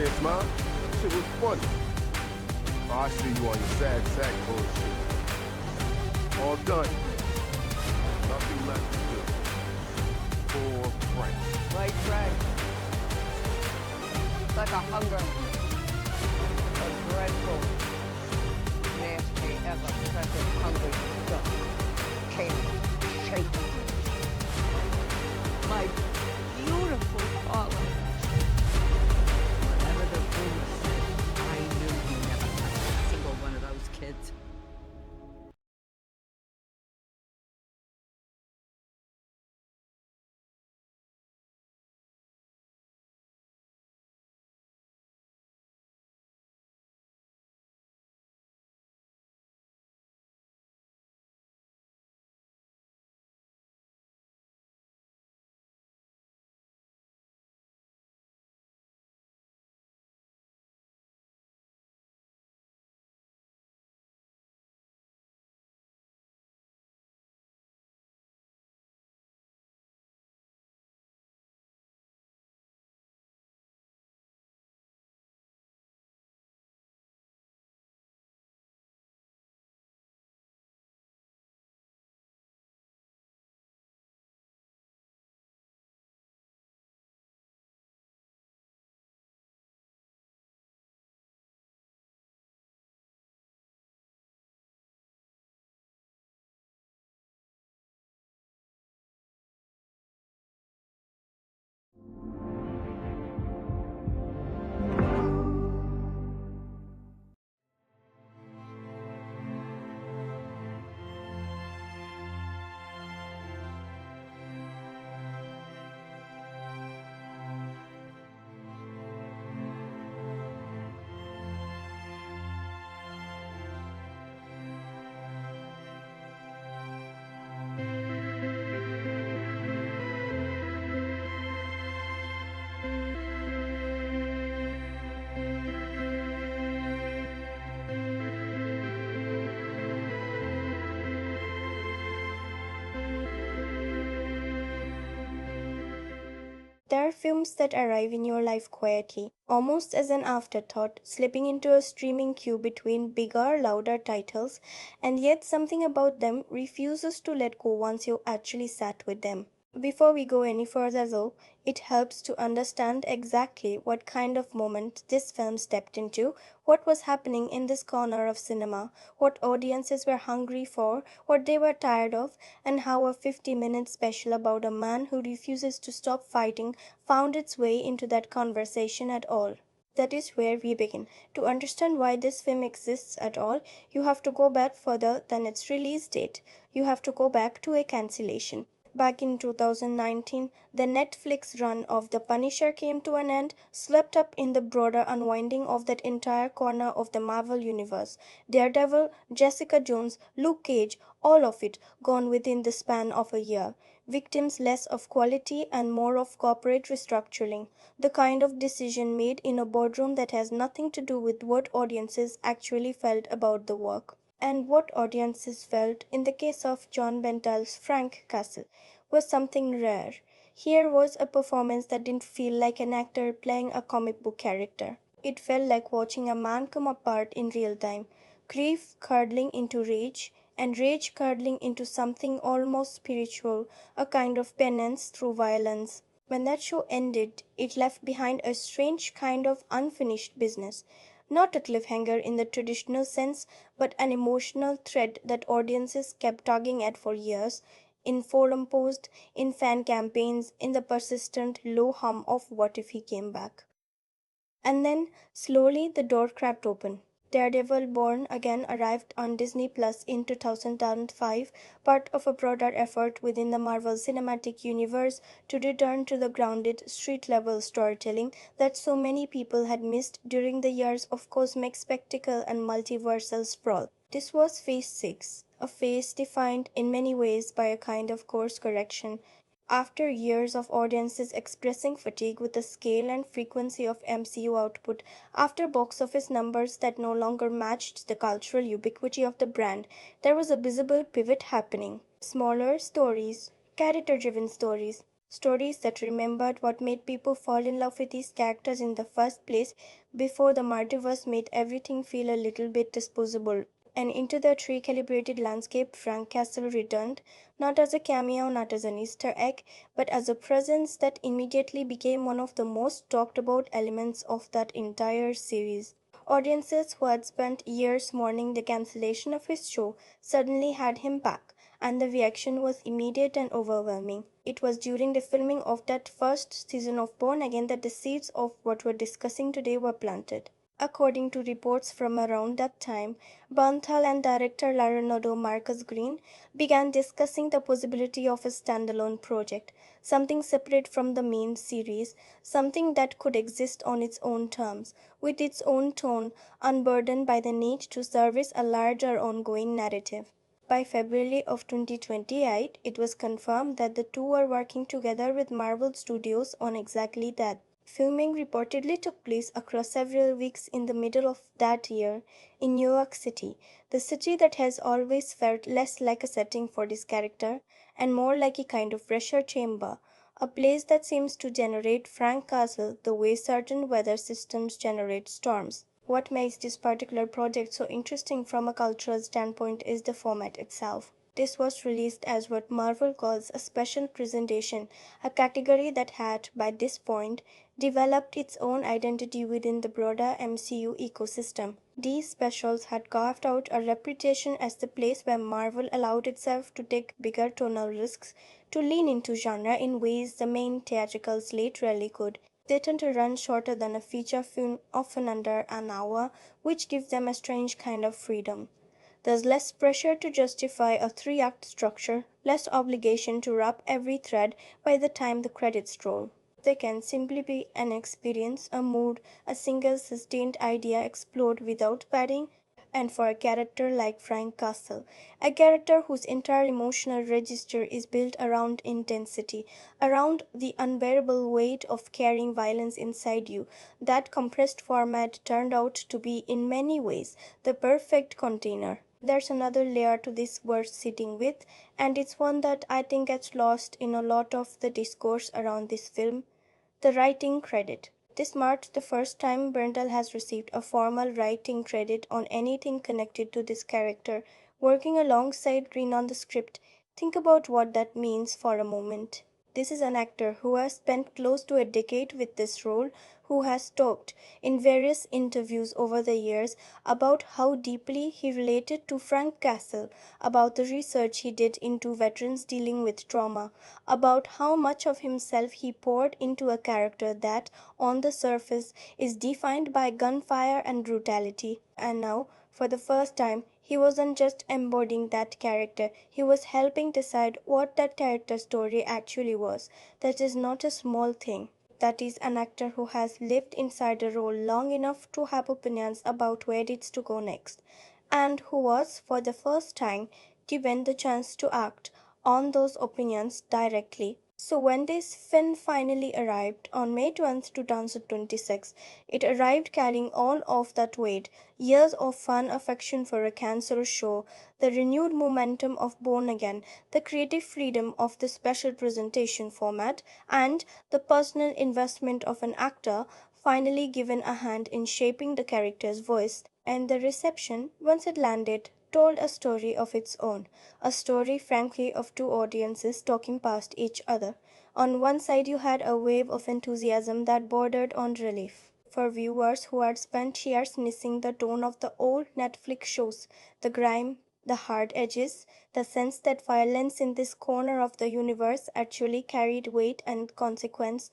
chance, man. Shit was funny. Oh, I see you on your sad sack bullshit. All done. Nothing left to do. For Frank. Right, Frank. Like a hunger. A dreadful, nasty, ever-present hungry stuff. Came shaking. My beautiful father. Whatever the rumor said, I knew he never touched a single one of those kids. There are films that arrive in your life quietly, almost as an afterthought, slipping into a streaming queue between bigger, louder titles, and yet something about them refuses to let go once you actually sat with them. Before we go any further, though, it helps to understand exactly what kind of moment this film stepped into, what was happening in this corner of cinema, what audiences were hungry for, what they were tired of, and how a 50-minute special about a man who refuses to stop fighting found its way into that conversation at all. That is where we begin. To understand why this film exists at all, you have to go back further than its release date. You have to go back to a cancellation. Back in 2019, the Netflix run of The Punisher came to an end, swept up in the broader unwinding of that entire corner of the Marvel Universe. Daredevil, Jessica Jones, Luke Cage, all of it gone within the span of a year. Victims less of quality and more of corporate restructuring, the kind of decision made in a boardroom that has nothing to do with what audiences actually felt about the work. And what audiences felt, in the case of Jon Bernthal's Frank Castle, was something rare. Here was a performance that didn't feel like an actor playing a comic book character. It felt like watching a man come apart in real time, grief curdling into rage, and rage curdling into something almost spiritual, a kind of penance through violence. When that show ended, it left behind a strange kind of unfinished business. Not a cliffhanger in the traditional sense, but an emotional thread that audiences kept tugging at for years, in forum posts, in fan campaigns, in the persistent low hum of what if he came back. And then, slowly, the door cracked open. Daredevil Born Again arrived on Disney Plus in 2005, part of a broader effort within the Marvel Cinematic Universe to return to the grounded, street level storytelling that so many people had missed during the years of cosmic spectacle and multiversal sprawl. This was Phase 6, a phase defined in many ways by a kind of course correction. After years of audiences expressing fatigue with the scale and frequency of MCU output, after box office numbers that no longer matched the cultural ubiquity of the brand, there was a visible pivot happening. Smaller stories, character driven stories, Stories that remembered what made people fall in love with these characters in the first place before the multiverse made everything feel a little bit disposable. And into the recalibrated landscape, Frank Castle returned, not as a cameo, not as an Easter egg, but as a presence that immediately became one of the most talked about elements of that entire series. Audiences who had spent years mourning the cancellation of his show suddenly had him back, and the reaction was immediate and overwhelming. It was during the filming of that first season of Born Again that the seeds of what we're discussing today were planted. According to reports from around that time, Bernthal and director Reinaldo Marcus Green began discussing the possibility of a standalone project, something separate from the main series, something that could exist on its own terms, with its own tone, unburdened by the need to service a larger ongoing narrative. By February of 2028, it was confirmed that the two were working together with Marvel Studios on exactly that. Filming reportedly took place across several weeks in the middle of that year in New York City, the city that has always felt less like a setting for this character and more like a kind of pressure chamber, a place that seems to generate Frank Castle the way certain weather systems generate storms. What makes this particular project so interesting from a cultural standpoint is the format itself. This was released as what Marvel calls a special presentation, a category that had, by this point, developed its own identity within the broader MCU ecosystem. These specials had carved out a reputation as the place where Marvel allowed itself to take bigger tonal risks, to lean into genre in ways the main theatrical slate rarely could. They tend to run shorter than a feature film, often under an hour, which gives them a strange kind of freedom. There's less pressure to justify a three-act structure, less obligation to wrap every thread by the time the credits roll. They can simply be an experience, a mood, a single sustained idea explored without padding, and for a character like Frank Castle, a character whose entire emotional register is built around intensity, around the unbearable weight of carrying violence inside you, that compressed format turned out to be, in many ways, the perfect container. There's another layer to this worth sitting with, and it's one that I think gets lost in a lot of the discourse around this film: the writing credit. This marks the first time Bernthal has received a formal writing credit on anything connected to this character, working alongside Green on the script. Think about what that means for a moment. This is an actor who has spent close to a decade with this role, who has talked in various interviews over the years about how deeply he related to Frank Castle, about the research he did into veterans dealing with trauma, about how much of himself he poured into a character that, on the surface, is defined by gunfire and brutality. And now, for the first time, he wasn't just embodying that character, he was helping decide what that character's story actually was. That is not a small thing. That is an actor who has lived inside a role long enough to have opinions about where it's to go next, and who was, for the first time, given the chance to act on those opinions directly. So when this film finally arrived on May 20th, 2026, it arrived carrying all of that weight: years of fan affection for a cancelled show, the renewed momentum of Born Again, the creative freedom of the special presentation format, and the personal investment of an actor finally given a hand in shaping the character's voice. And the reception, once it landed, told a story of its own, a story, frankly, of two audiences talking past each other. On one side, you had a wave of enthusiasm that bordered on relief. For viewers who had spent years missing the tone of the old Netflix shows, the grime, the hard edges, the sense that violence in this corner of the universe actually carried weight and consequence,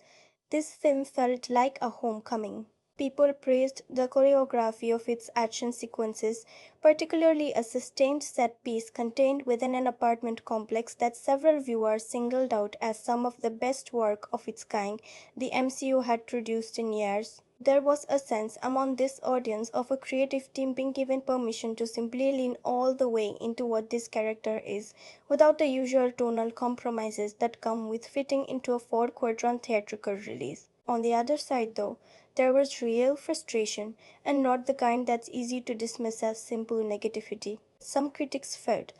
this film felt like a homecoming. People praised the choreography of its action sequences, particularly a sustained set piece contained within an apartment complex that several viewers singled out as some of the best work of its kind the MCU had produced in years. There was a sense among this audience of a creative team being given permission to simply lean all the way into what this character is, without the usual tonal compromises that come with fitting into a four-quadrant theatrical release. On the other side, though, there was real frustration, and not the kind that's easy to dismiss as simple negativity. Some critics felt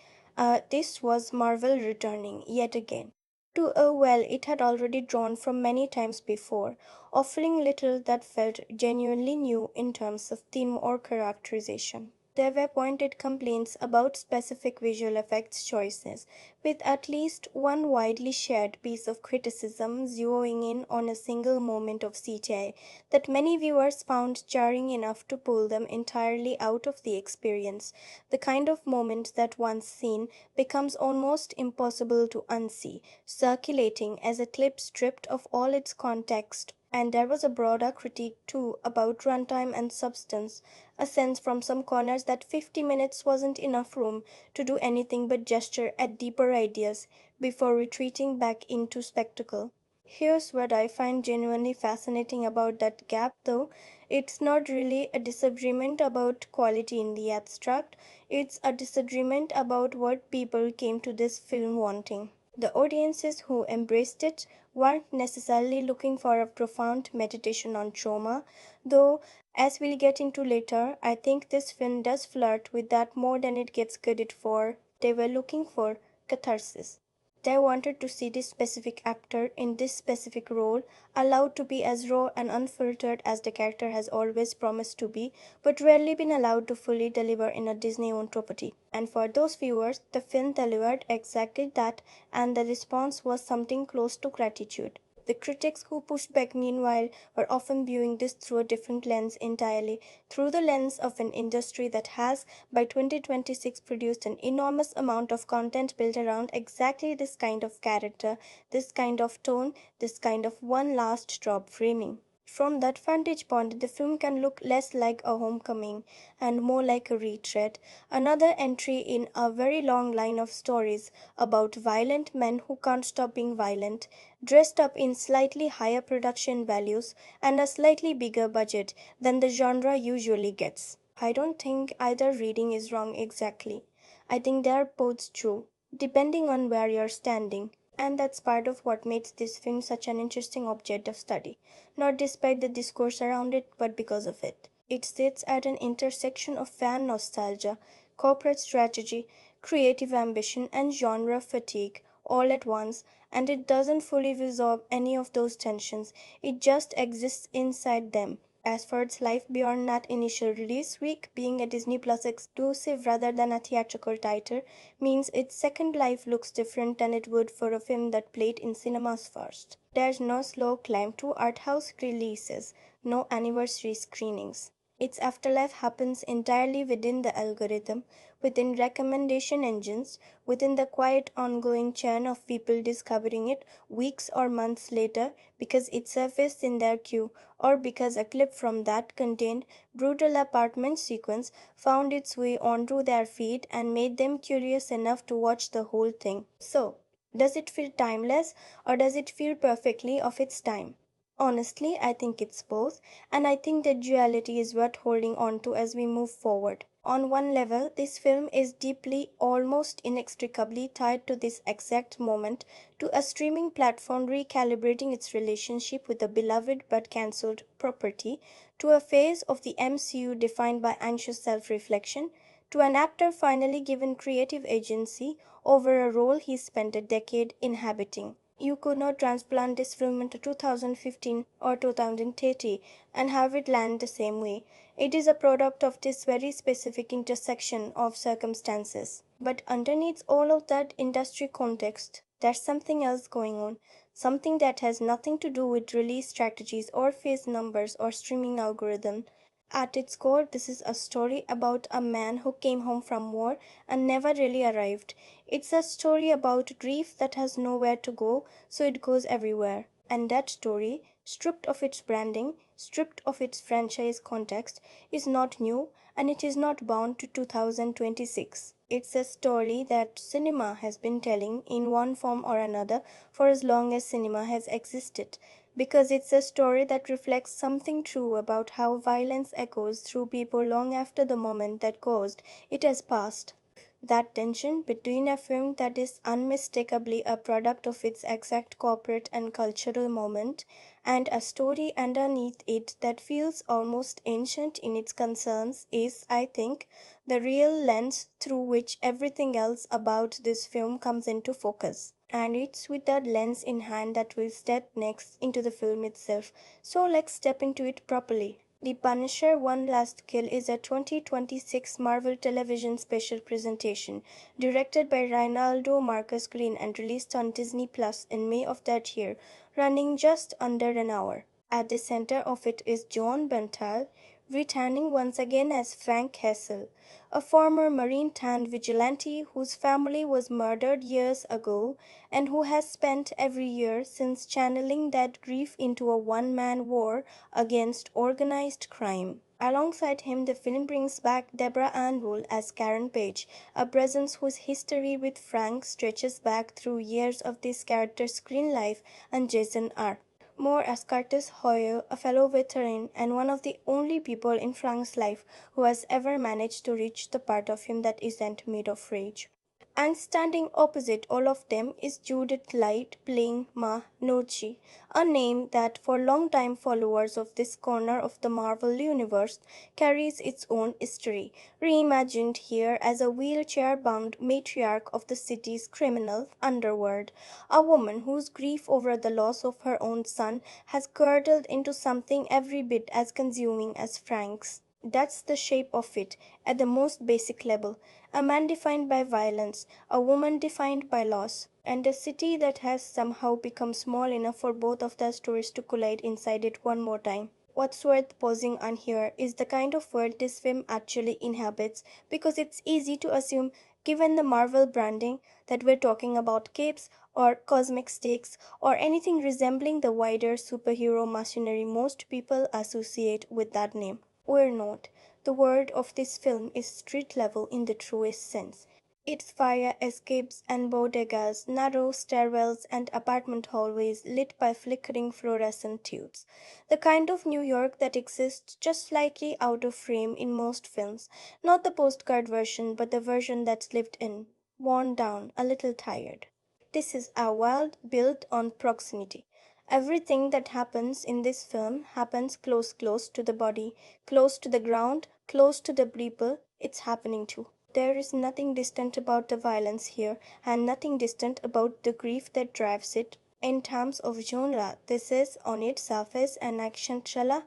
this was Marvel returning, yet again, to a well it had already drawn from many times before, offering little that felt genuinely new in terms of theme or characterization. There were pointed complaints about specific visual effects choices, with at least one widely shared piece of criticism zeroing in on a single moment of CGI that many viewers found jarring enough to pull them entirely out of the experience, the kind of moment that once seen becomes almost impossible to unsee, circulating as a clip stripped of all its context. And there was a broader critique too about runtime and substance, a sense from some corners that 50 minutes wasn't enough room to do anything but gesture at deeper ideas before retreating back into spectacle. Here's what I find genuinely fascinating about that gap, though. It's not really a disagreement about quality in the abstract, it's a disagreement about what people came to this film wanting. The audiences who embraced it weren't necessarily looking for a profound meditation on trauma, though, as we'll get into later, I think this film does flirt with that more than it gets credit for. They were looking for catharsis. They wanted to see this specific actor in this specific role, allowed to be as raw and unfiltered as the character has always promised to be, but rarely been allowed to fully deliver in a Disney owned property. And for those viewers, the film delivered exactly that, and the response was something close to gratitude. The critics who pushed back, meanwhile, were often viewing this through a different lens entirely, through the lens of an industry that has, by 2026, produced an enormous amount of content built around exactly this kind of character, this kind of tone, this kind of one last drop framing. From that vantage point, the film can look less like a homecoming and more like a retread, another entry in a very long line of stories about violent men who can't stop being violent, dressed up in slightly higher production values and a slightly bigger budget than the genre usually gets. I don't think either reading is wrong exactly. I think they are both true, depending on where you're standing. And that's part of what makes this film such an interesting object of study, not despite the discourse around it, but because of it. It sits at an intersection of fan nostalgia, corporate strategy, creative ambition, and genre fatigue all at once, and it doesn't fully resolve any of those tensions. It just exists inside them. As for its life beyond that initial release week, being a Disney Plus exclusive rather than a theatrical title means its second life looks different than it would for a film that played in cinemas first. There's no slow climb to art house releases, no anniversary screenings. Its afterlife happens entirely within the algorithm, within recommendation engines, within the quiet ongoing churn of people discovering it weeks or months later because it surfaced in their queue or because a clip from that contained brutal apartment sequence found its way onto their feed and made them curious enough to watch the whole thing. So, does it feel timeless or does it feel perfectly of its time? Honestly, I think it's both, and I think that duality is worth holding on to as we move forward. On one level, this film is deeply, almost inextricably tied to this exact moment, to a streaming platform recalibrating its relationship with a beloved but cancelled property, to a phase of the MCU defined by anxious self reflection, to an actor finally given creative agency over a role he spent a decade inhabiting. You could not transplant this film into 2015 or 2030 and have it land the same way. It is a product of this very specific intersection of circumstances. But underneath all of that industry context, there's something else going on. Something that has nothing to do with release strategies or phase numbers or streaming algorithm. At its core, this is a story about a man who came home from war and never really arrived. It's a story about grief that has nowhere to go, so it goes everywhere. And that story, stripped of its branding, stripped of its franchise context, is not new and it is not bound to 2026. It's a story that cinema has been telling in one form or another for as long as cinema has existed, because it's a story that reflects something true about how violence echoes through people long after the moment that caused it has passed. That tension between a film that is unmistakably a product of its exact corporate and cultural moment and a story underneath it that feels almost ancient in its concerns is, I think, the real lens through which everything else about this film comes into focus. And it's with that lens in hand that we'll step next into the film itself. So let's step into it properly. The Punisher One Last Kill is a 2026 Marvel television special presentation directed by Reinaldo Marcus Green and released on Disney Plus in May of that year, running just under an hour. At the center of it is Jon Bernthal, returning once again as Frank Castle, a former Marine turned vigilante whose family was murdered years ago and who has spent every year since channeling that grief into a one man war against organized crime. Alongside him, the film brings back Deborah Ann Wool as Karen Page, a presence whose history with Frank stretches back through years of this character's screen life, and Jason R. Moore as Curtis Hoyer, a fellow veteran and one of the only people in Frank's life who has ever managed to reach the part of him that isn't made of rage. And standing opposite all of them is Judith Light playing Ma Gnucci, a name that for longtime followers of this corner of the Marvel Universe carries its own history, reimagined here as a wheelchair-bound matriarch of the city's criminal underworld, a woman whose grief over the loss of her own son has curdled into something every bit as consuming as Frank's. That's the shape of it, at the most basic level. A man defined by violence, a woman defined by loss, and a city that has somehow become small enough for both of their stories to collide inside it one more time. What's worth pausing on here is the kind of world this film actually inhabits, because it's easy to assume, given the Marvel branding, that we're talking about capes or cosmic stakes or anything resembling the wider superhero machinery most people associate with that name. We're not. The world of this film is street level in the truest sense. Its fire escapes and bodegas, narrow stairwells, and apartment hallways lit by flickering fluorescent tubes. The kind of New York that exists just slightly out of frame in most films. Not the postcard version, but the version that's lived in, worn down, a little tired. This is a world built on proximity. Everything that happens in this film happens close to the body, close to the ground, close to the people it's happening to. There is nothing distant about the violence here, and nothing distant about the grief that drives it. In terms of genre, this is on its surface an action thriller,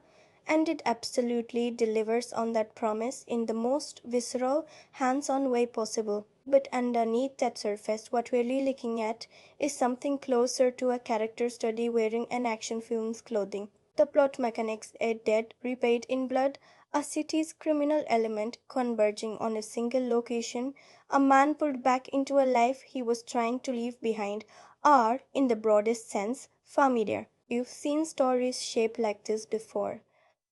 and it absolutely delivers on that promise in the most visceral, hands on way possible. But underneath that surface, what we're really looking at is something closer to a character study wearing an action film's clothing. The plot mechanics, a dead, repaid in blood, a city's criminal element converging on a single location, a man pulled back into a life he was trying to leave behind, are, in the broadest sense, familiar. You've seen stories shaped like this before.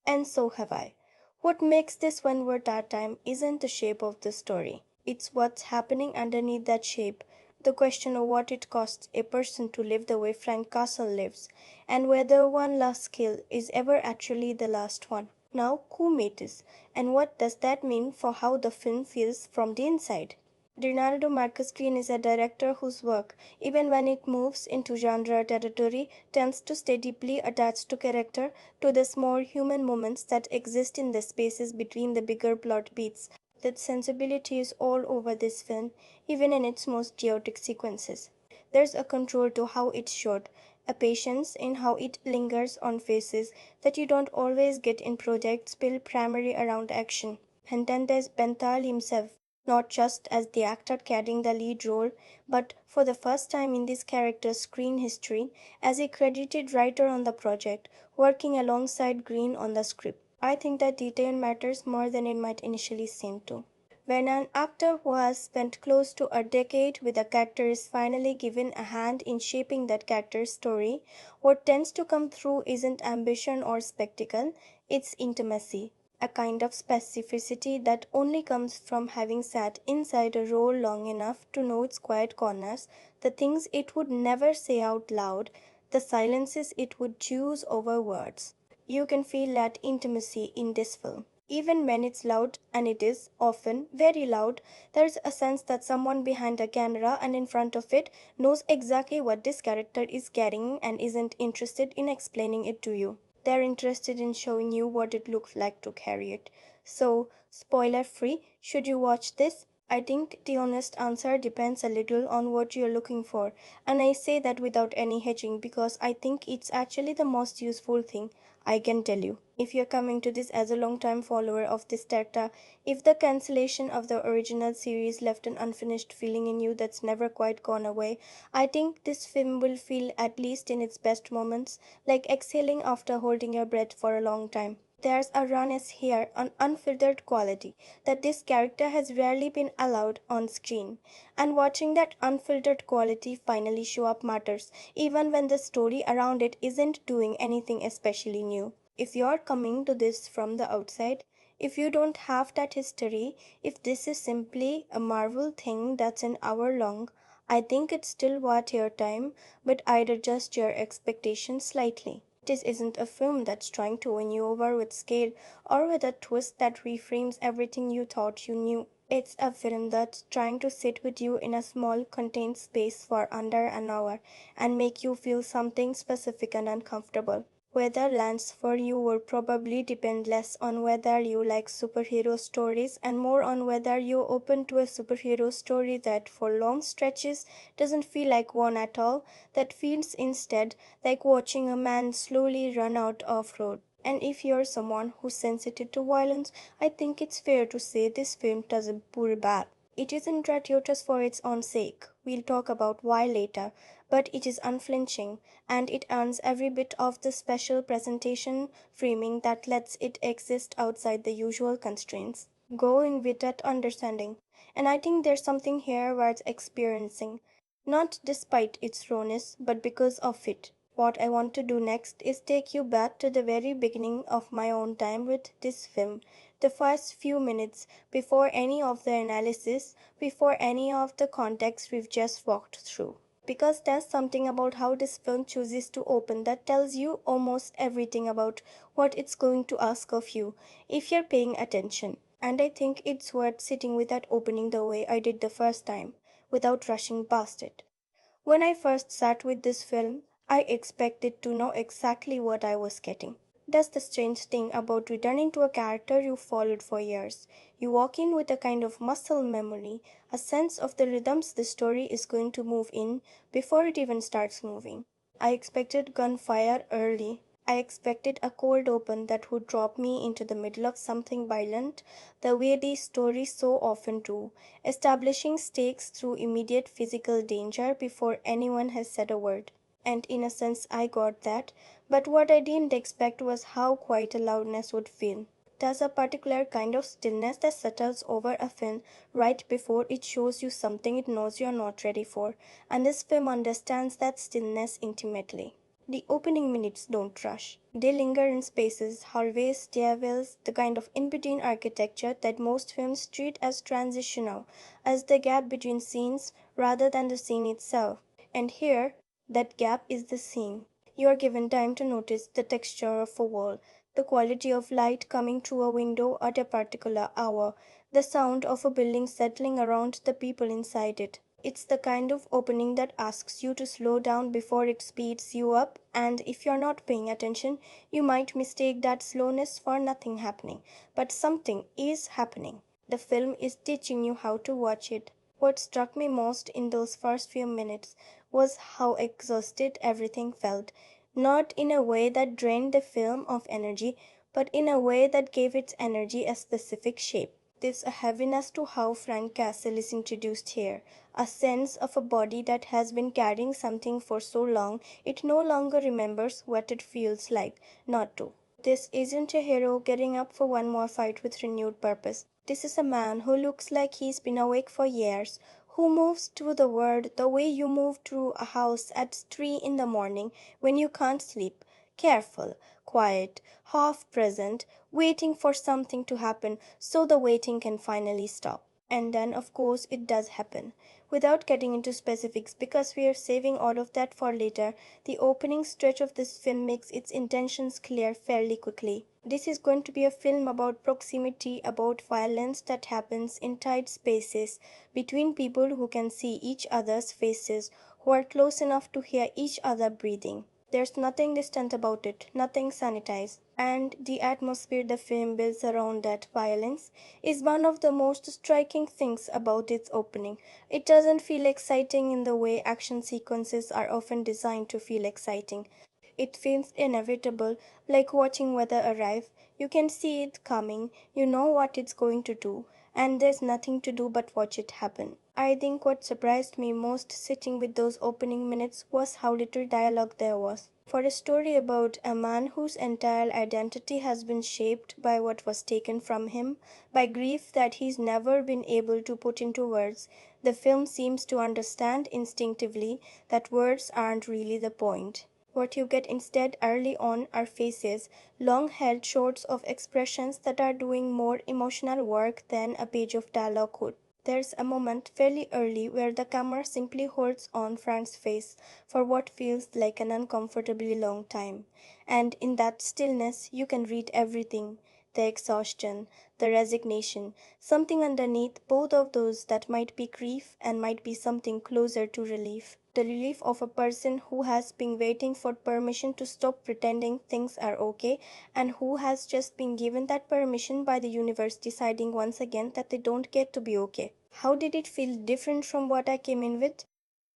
And so have I. What makes this one worth our time isn't the shape of the story. It's what's happening underneath that shape. The question of what it costs a person to live the way Frank Castle lives, and whether one last kill is ever actually the last one. Now, who made this, and what does that mean for how the film feels from the inside? Reinaldo Marcus Green is a director whose work, even when it moves into genre territory, tends to stay deeply attached to character, to the small human moments that exist in the spaces between the bigger plot beats. That sensibility is all over this film, even in its most chaotic sequences. There's a control to how it's shot, a patience in how it lingers on faces that you don't always get in projects built primarily around action. And then there's Benthal himself, not just as the actor carrying the lead role, but for the first time in this character's screen history, as a credited writer on the project, working alongside Green on the script. I think that detail matters more than it might initially seem to. When an actor who has spent close to a decade with a character is finally given a hand in shaping that character's story, what tends to come through isn't ambition or spectacle, it's intimacy, a kind of specificity that only comes from having sat inside a role long enough to know its quiet corners, the things it would never say out loud, the silences it would choose over words. You can feel that intimacy in this film. Even when it's loud, and it is often very loud, there's a sense that someone behind the camera and in front of it knows exactly what this character is carrying and isn't interested in explaining it to you. They're interested in showing you what it looks like to carry it. So, spoiler free, should you watch this? I think the honest answer depends a little on what you're looking for, and I say that without any hedging because I think it's actually the most useful thing I can tell you. If you're coming to this as a long time follower of this character, if the cancellation of the original series left an unfinished feeling in you that's never quite gone away, I think this film will feel, at least in its best moments, like exhaling after holding your breath for a long time. There's a rawness here, an unfiltered quality that this character has rarely been allowed on screen. And watching that unfiltered quality finally show up matters, even when the story around it isn't doing anything especially new. If you're coming to this from the outside, if you don't have that history, if this is simply a Marvel thing that's an hour long, I think it's still worth your time, but I'd adjust your expectations slightly. This isn't a film that's trying to win you over with scale or with a twist that reframes everything you thought you knew. It's a film that's trying to sit with you in a small, contained space for under an hour and make you feel something specific and uncomfortable. Whether lands for you will probably depend less on whether you like superhero stories and more on whether you're open to a superhero story that, for long stretches, doesn't feel like one at all, that feels instead like watching a man slowly run out of road. And if you're someone who's sensitive to violence, I think it's fair to say this film doesn't pull back. It isn't gratuitous for its own sake. We'll talk about why later, but it is unflinching, and it earns every bit of the special presentation framing that lets it exist outside the usual constraints. Go in with that understanding. And I think there's something here worth experiencing, not despite its rawness, but because of it. What I want to do next is take you back to the very beginning of my own time with this film, the first few minutes before any of the analysis, before any of the context we've just walked through. Because there's something about how this film chooses to open that tells you almost everything about what it's going to ask of you if you're paying attention. And I think it's worth sitting with that opening the way I did the first time, without rushing past it. When I first sat with this film, I expected to know exactly what I was getting. That's the strange thing about returning to a character you followed for years. You walk in with a kind of muscle memory, a sense of the rhythms the story is going to move in before it even starts moving. I expected gunfire early. I expected a cold open that would drop me into the middle of something violent, the way these stories so often do, establishing stakes through immediate physical danger before anyone has said a word. And in a sense, I got that, but what I didn't expect was how quiet a loudness would feel. There's a particular kind of stillness that settles over a film right before it shows you something it knows you're not ready for, and this film understands that stillness intimately. The opening minutes don't rush. They linger in spaces, hallways, stairwells, the kind of in between architecture that most films treat as transitional, as the gap between scenes rather than the scene itself. And here, that gap is the scene. You are given time to notice the texture of a wall, the quality of light coming through a window at a particular hour, the sound of a building settling around the people inside it. It's the kind of opening that asks you to slow down before it speeds you up, and if you're not paying attention, you might mistake that slowness for nothing happening. But something is happening. The film is teaching you how to watch it. What struck me most in those first few minutes was how exhausted everything felt. Not in a way that drained the film of energy, but in a way that gave its energy a specific shape. There's a heaviness to how Frank Castle is introduced here, a sense of a body that has been carrying something for so long it no longer remembers what it feels like not to. This isn't a hero getting up for one more fight with renewed purpose. This is a man who looks like he's been awake for years, who moves through the world the way you move through a house at 3 in the morning when you can't sleep. Careful, quiet, half present, waiting for something to happen so the waiting can finally stop. And then, of course, it does happen. Without getting into specifics, because we are saving all of that for later, the opening stretch of this film makes its intentions clear fairly quickly. This is going to be a film about proximity, about violence that happens in tight spaces between people who can see each other's faces, who are close enough to hear each other breathing. There's nothing distant about it, nothing sanitized. And the atmosphere the film builds around that violence is one of the most striking things about its opening. It doesn't feel exciting in the way action sequences are often designed to feel exciting. It feels inevitable, like watching weather arrive. You can see it coming, you know what it's going to do, and there's nothing to do but watch it happen. I think what surprised me most sitting with those opening minutes was how little dialogue there was. For a story about a man whose entire identity has been shaped by what was taken from him, by grief that he's never been able to put into words, the film seems to understand instinctively that words aren't really the point. What you get instead early on are faces, long held shots of expressions that are doing more emotional work than a page of dialogue could. There's a moment fairly early where the camera simply holds on Frank's face for what feels like an uncomfortably long time. And in that stillness, you can read everything: the exhaustion, the resignation, something underneath both of those that might be grief and might be something closer to relief. The relief of a person who has been waiting for permission to stop pretending things are okay and who has just been given that permission by the universe deciding once again that they don't get to be okay. How did it feel different from what I came in with?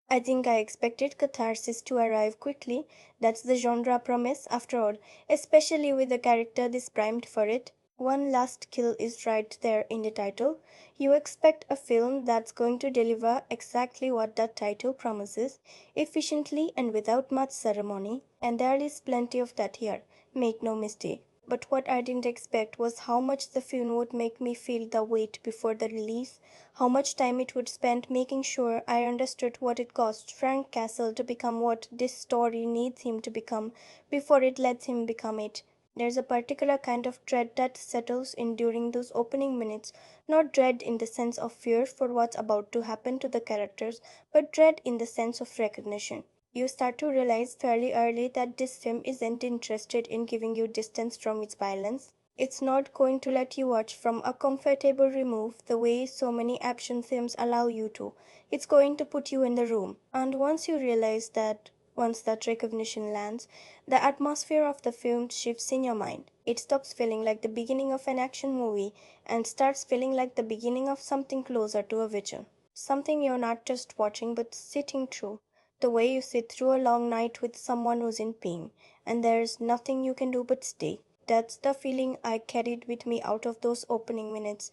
I think I expected catharsis to arrive quickly. That's the genre promise, after all, especially with a character this primed for it. One last kill is right there in the title. You expect a film that's going to deliver exactly what that title promises, efficiently and without much ceremony, and there is plenty of that here, make no mistake. But what I didn't expect was how much the film would make me feel the wait before the release, how much time it would spend making sure I understood what it cost Frank Castle to become what this story needs him to become before it lets him become it. There's a particular kind of dread that settles in during those opening minutes, not dread in the sense of fear for what's about to happen to the characters, but dread in the sense of recognition. You start to realize fairly early that this film isn't interested in giving you distance from its violence. It's not going to let you watch from a comfortable remove the way so many action films allow you to. It's going to put you in the room. And once you realize that, once that recognition lands, the atmosphere of the film shifts in your mind. It stops feeling like the beginning of an action movie and starts feeling like the beginning of something closer to a vision. Something you're not just watching but sitting through. The way you sit through a long night with someone who's in pain, and there's nothing you can do but stay. That's the feeling I carried with me out of those opening minutes.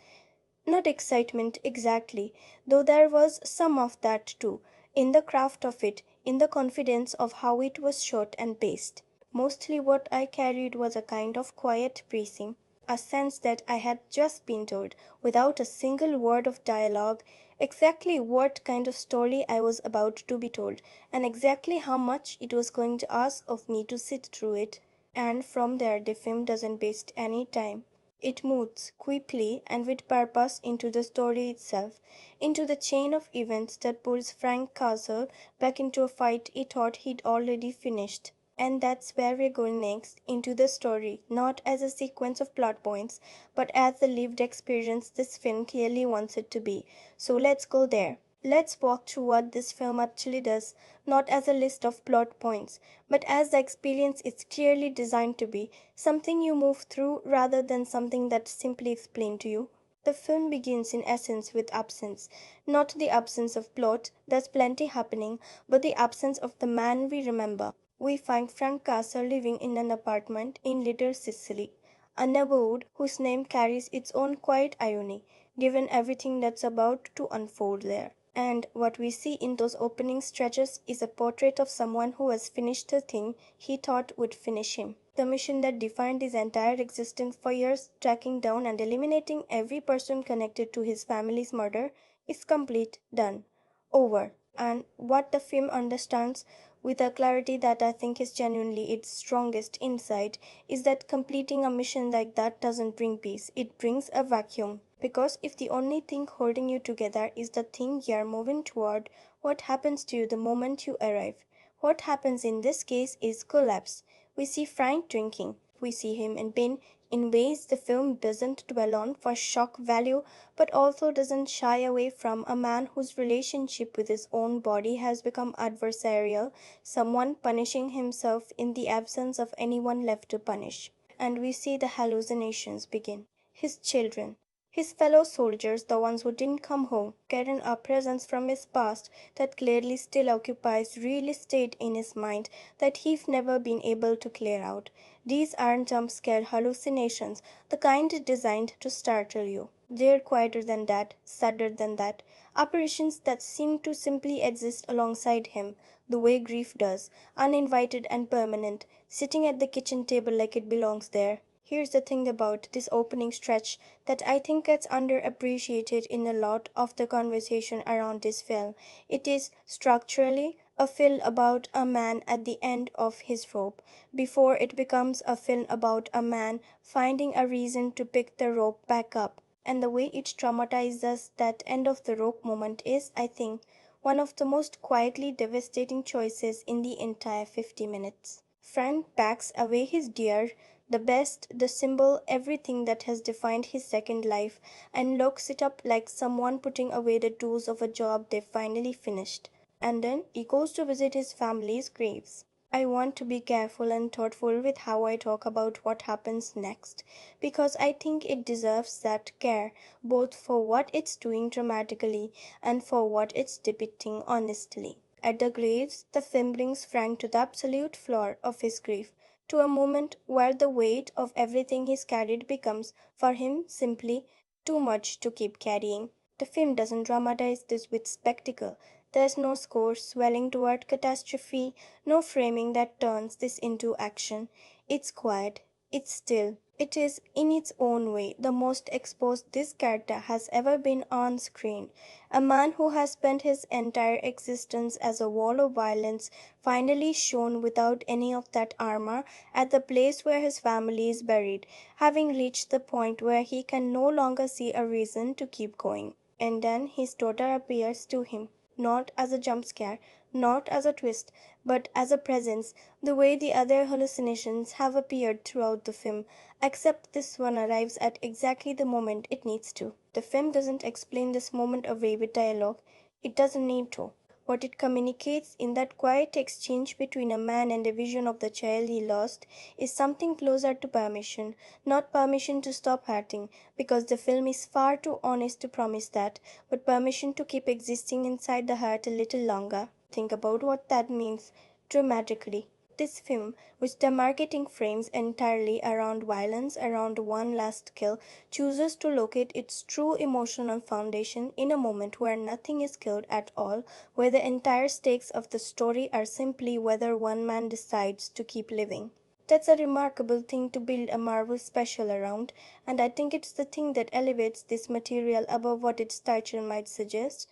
Not excitement exactly, though there was some of that too, in the craft of it, in the confidence of how it was shot and paced. Mostly what I carried was a kind of quiet bracing, a sense that I had just been told, without a single word of dialogue, exactly what kind of story I was about to be told, and exactly how much it was going to ask of me to sit through it. And from there the film doesn't waste any time. It moves quickly and with purpose into the story itself, into the chain of events that pulls Frank Castle back into a fight he thought he'd already finished. And that's where we're going next, into the story, not as a sequence of plot points, but as the lived experience this film clearly wants it to be. So let's go there. Let's walk through what this film actually does, not as a list of plot points, but as the experience it's clearly designed to be, something you move through rather than something that's simply explained to you. The film begins in essence with absence, not the absence of plot, there's plenty happening, but the absence of the man we remember. We find Frank Castle living in an apartment in Little Sicily, a neighborhood whose name carries its own quiet irony, given everything that's about to unfold there. And what we see in those opening stretches is a portrait of someone who has finished the thing he thought would finish him. The mission that defined his entire existence for years, tracking down and eliminating every person connected to his family's murder, is complete, done, over. And what the film understands with a clarity that I think is genuinely its strongest insight is that completing a mission like that doesn't bring peace, it brings a vacuum. Because if the only thing holding you together is the thing you're moving toward, what happens to you the moment you arrive? What happens in this case is collapse. We see Frank drinking. we see him in pain in ways the film doesn't dwell on for shock value, but also doesn't shy away from a man whose relationship with his own body has become adversarial, someone punishing himself in the absence of anyone left to punish. And we see the hallucinations begin. His children, his fellow soldiers, the ones who didn't come home, carrying a presence from his past that clearly still occupies real estate in his mind that he's never been able to clear out. These aren't jump scare hallucinations, the kind designed to startle you. They're quieter than that, sadder than that. Apparitions that seem to simply exist alongside him, the way grief does, uninvited and permanent, sitting at the kitchen table like it belongs there. Here's the thing about this opening stretch that I think gets underappreciated in a lot of the conversation around this film. It is structurally a film about a man at the end of his rope, before it becomes a film about a man finding a reason to pick the rope back up. And the way it traumatizes that end of the rope moment is, I think, one of the most quietly devastating choices in the entire 50 minutes. Frank backs away his deer, the best, the symbol, everything that has defined his second life, and locks it up like someone putting away the tools of a job they've finally finished. And then he goes to visit his family's graves. I want to be careful and thoughtful with how I talk about what happens next, because I think it deserves that care, both for what it's doing dramatically and for what it's depicting honestly. At the graves, the film brings Frank to the absolute floor of his grief, to a moment where the weight of everything he's carried becomes, for him, simply too much to keep carrying. The film doesn't dramatize this with spectacle. There's no score swelling toward catastrophe, no framing that turns this into action. It's quiet, it's still. It is, in its own way, the most exposed this character has ever been on screen. A man who has spent his entire existence as a wall of violence, finally shown without any of that armor at the place where his family is buried, having reached the point where he can no longer see a reason to keep going. And then his daughter appears to him, not as a jump scare, not as a twist, but as a presence, the way the other hallucinations have appeared throughout the film, except this one arrives at exactly the moment it needs to. The film doesn't explain this moment away with dialogue. It doesn't need to. What it communicates in that quiet exchange between a man and a vision of the child he lost is something closer to permission, not permission to stop hurting, because the film is far too honest to promise that, but permission to keep existing inside the hurt a little longer. Think about what that means dramatically. This film, which the marketing frames entirely around violence, around one last kill, chooses to locate its true emotional foundation in a moment where nothing is killed at all, where the entire stakes of the story are simply whether one man decides to keep living. That's a remarkable thing to build a Marvel special around, and I think it's the thing that elevates this material above what its title might suggest.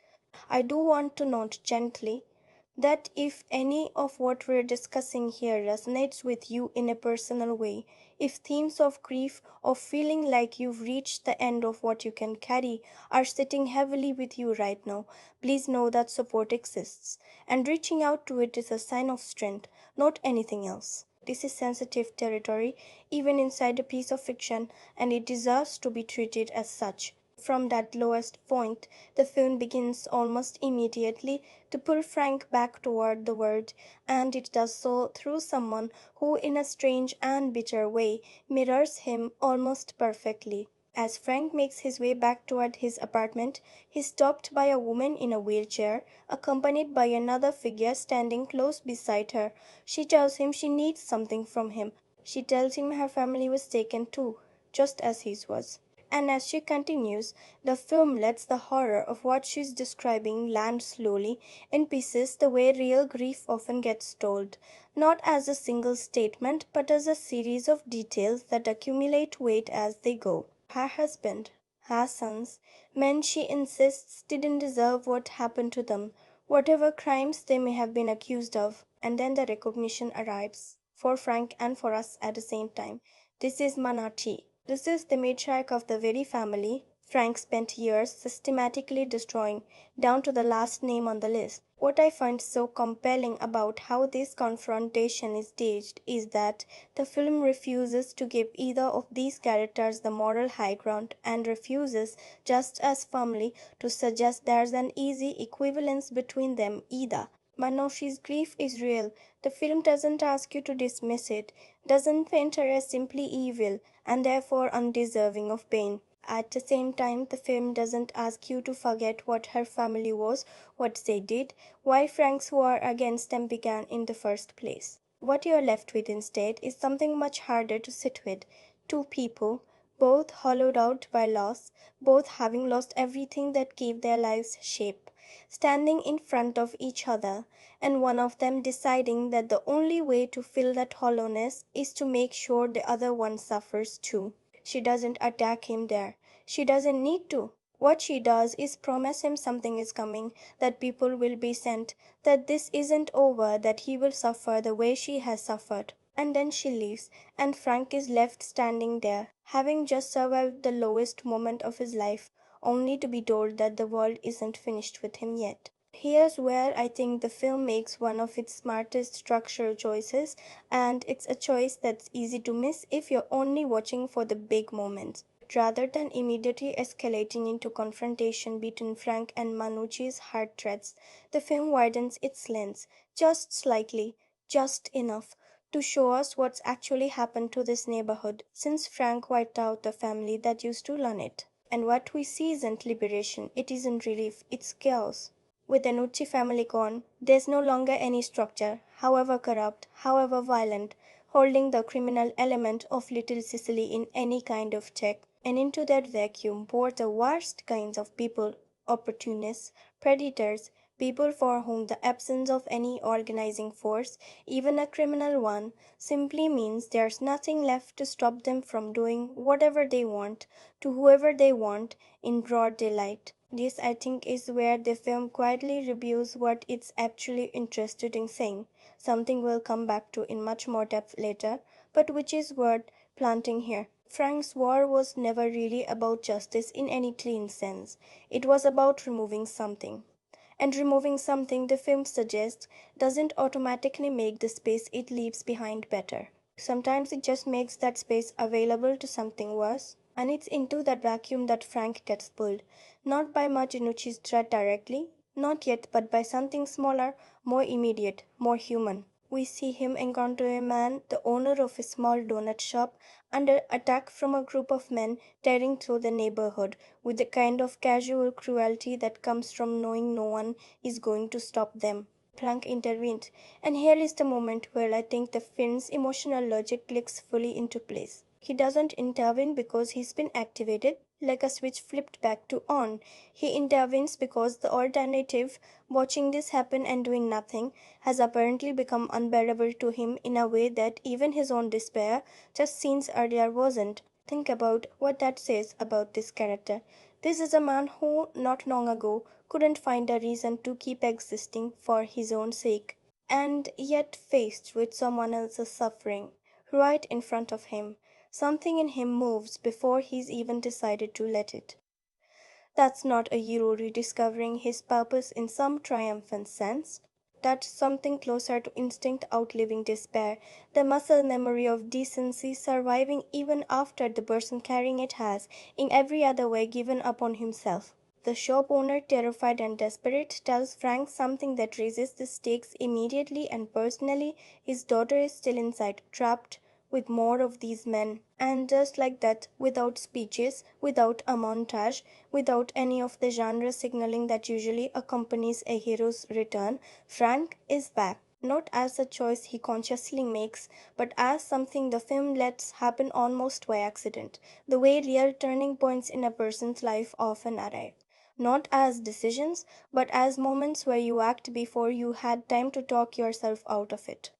I do want to note gently that if any of what we're discussing here resonates with you in a personal way, if themes of grief, of feeling like you've reached the end of what you can carry, are sitting heavily with you right now, please know that support exists, and reaching out to it is a sign of strength, not anything else. This is sensitive territory, even inside a piece of fiction, and it deserves to be treated as such. From that lowest point, the film begins almost immediately to pull Frank back toward the world, and it does so through someone who, in a strange and bitter way, mirrors him almost perfectly. As Frank makes his way back toward his apartment, he is stopped by a woman in a wheelchair, accompanied by another figure standing close beside her. She tells him she needs something from him. She tells him her family was taken too, just as his was. And as she continues, the film lets the horror of what she's describing land slowly in pieces the way real grief often gets told, not as a single statement but as a series of details that accumulate weight as they go. Her husband, her sons, men she insists didn't deserve what happened to them, whatever crimes they may have been accused of, and then the recognition arrives, for Frank and for us at the same time. This is Ma Gnucci. This is the matriarch of the very family Frank spent years systematically destroying, down to the last name on the list. What I find so compelling about how this confrontation is staged is that the film refuses to give either of these characters the moral high ground and refuses just as firmly to suggest there's an easy equivalence between them either. Manouchi's grief is real. The film doesn't ask you to dismiss it, doesn't paint her as simply evil and therefore undeserving of pain. At the same time, the film doesn't ask you to forget what her family was, what they did, why Frank's war against them began in the first place. What you're left with instead is something much harder to sit with. Two people, both hollowed out by loss, both having lost everything that gave their lives shape, standing in front of each other, and one of them deciding that the only way to fill that hollowness is to make sure the other one suffers too. She doesn't attack him there. She doesn't need to. What she does is promise him something is coming, that people will be sent, that this isn't over, that he will suffer the way she has suffered. And then she leaves, and Frank is left standing there, having just survived the lowest moment of his life, only to be told that the world isn't finished with him yet. Here's where I think the film makes one of its smartest structural choices, and it's a choice that's easy to miss if you're only watching for the big moments. Rather than immediately escalating into confrontation between Frank and Ma Gnucci's heart threads, the film widens its lens just slightly, just enough to show us what's actually happened to this neighborhood since Frank wiped out the family that used to run it. And what we see isn't liberation, it isn't relief, it's chaos. With the Gnucci family gone, there's no longer any structure, however corrupt, however violent, holding the criminal element of Little Sicily in any kind of check. And into that vacuum pour the worst kinds of people, opportunists, predators, people for whom the absence of any organizing force, even a criminal one, simply means there's nothing left to stop them from doing whatever they want, to whoever they want, in broad daylight. This, I think, is where the film quietly reviews what it's actually interested in saying, something we'll come back to in much more depth later, but which is worth planting here. Frank's war was never really about justice in any clean sense. It was about removing something. And removing something, the film suggests, doesn't automatically make the space it leaves behind better. Sometimes it just makes that space available to something worse. And it's into that vacuum that Frank gets pulled, not by Ma Gnucci's threat directly, not yet, but by something smaller, more immediate, more human. We see him encounter a man, the owner of a small donut shop, under attack from a group of men tearing through the neighborhood with the kind of casual cruelty that comes from knowing no one is going to stop them. Frank intervenes, and here is the moment where I think the film's emotional logic clicks fully into place. He doesn't intervene because he's been activated, like a switch flipped back to on. He intervenes because the alternative, watching this happen and doing nothing, has apparently become unbearable to him in a way that even his own despair, just scenes earlier, wasn't. Think about what that says about this character. This is a man who, not long ago, couldn't find a reason to keep existing for his own sake, and yet faced with someone else's suffering right in front of him, something in him moves before he's even decided to let it. That's not a hero rediscovering his purpose in some triumphant sense. That's something closer to instinct outliving despair, the muscle memory of decency surviving even after the person carrying it has, in every other way, given up on himself. The shop owner, terrified and desperate, tells Frank something that raises the stakes immediately and personally. His daughter is still inside, trapped with more of these men. And just like that, without speeches, without a montage, without any of the genre signaling that usually accompanies a hero's return, Frank is back. Not as a choice he consciously makes, but as something the film lets happen almost by accident, the way real turning points in a person's life often arrive. Not as decisions, but as moments where you act before you had time to talk yourself out of it.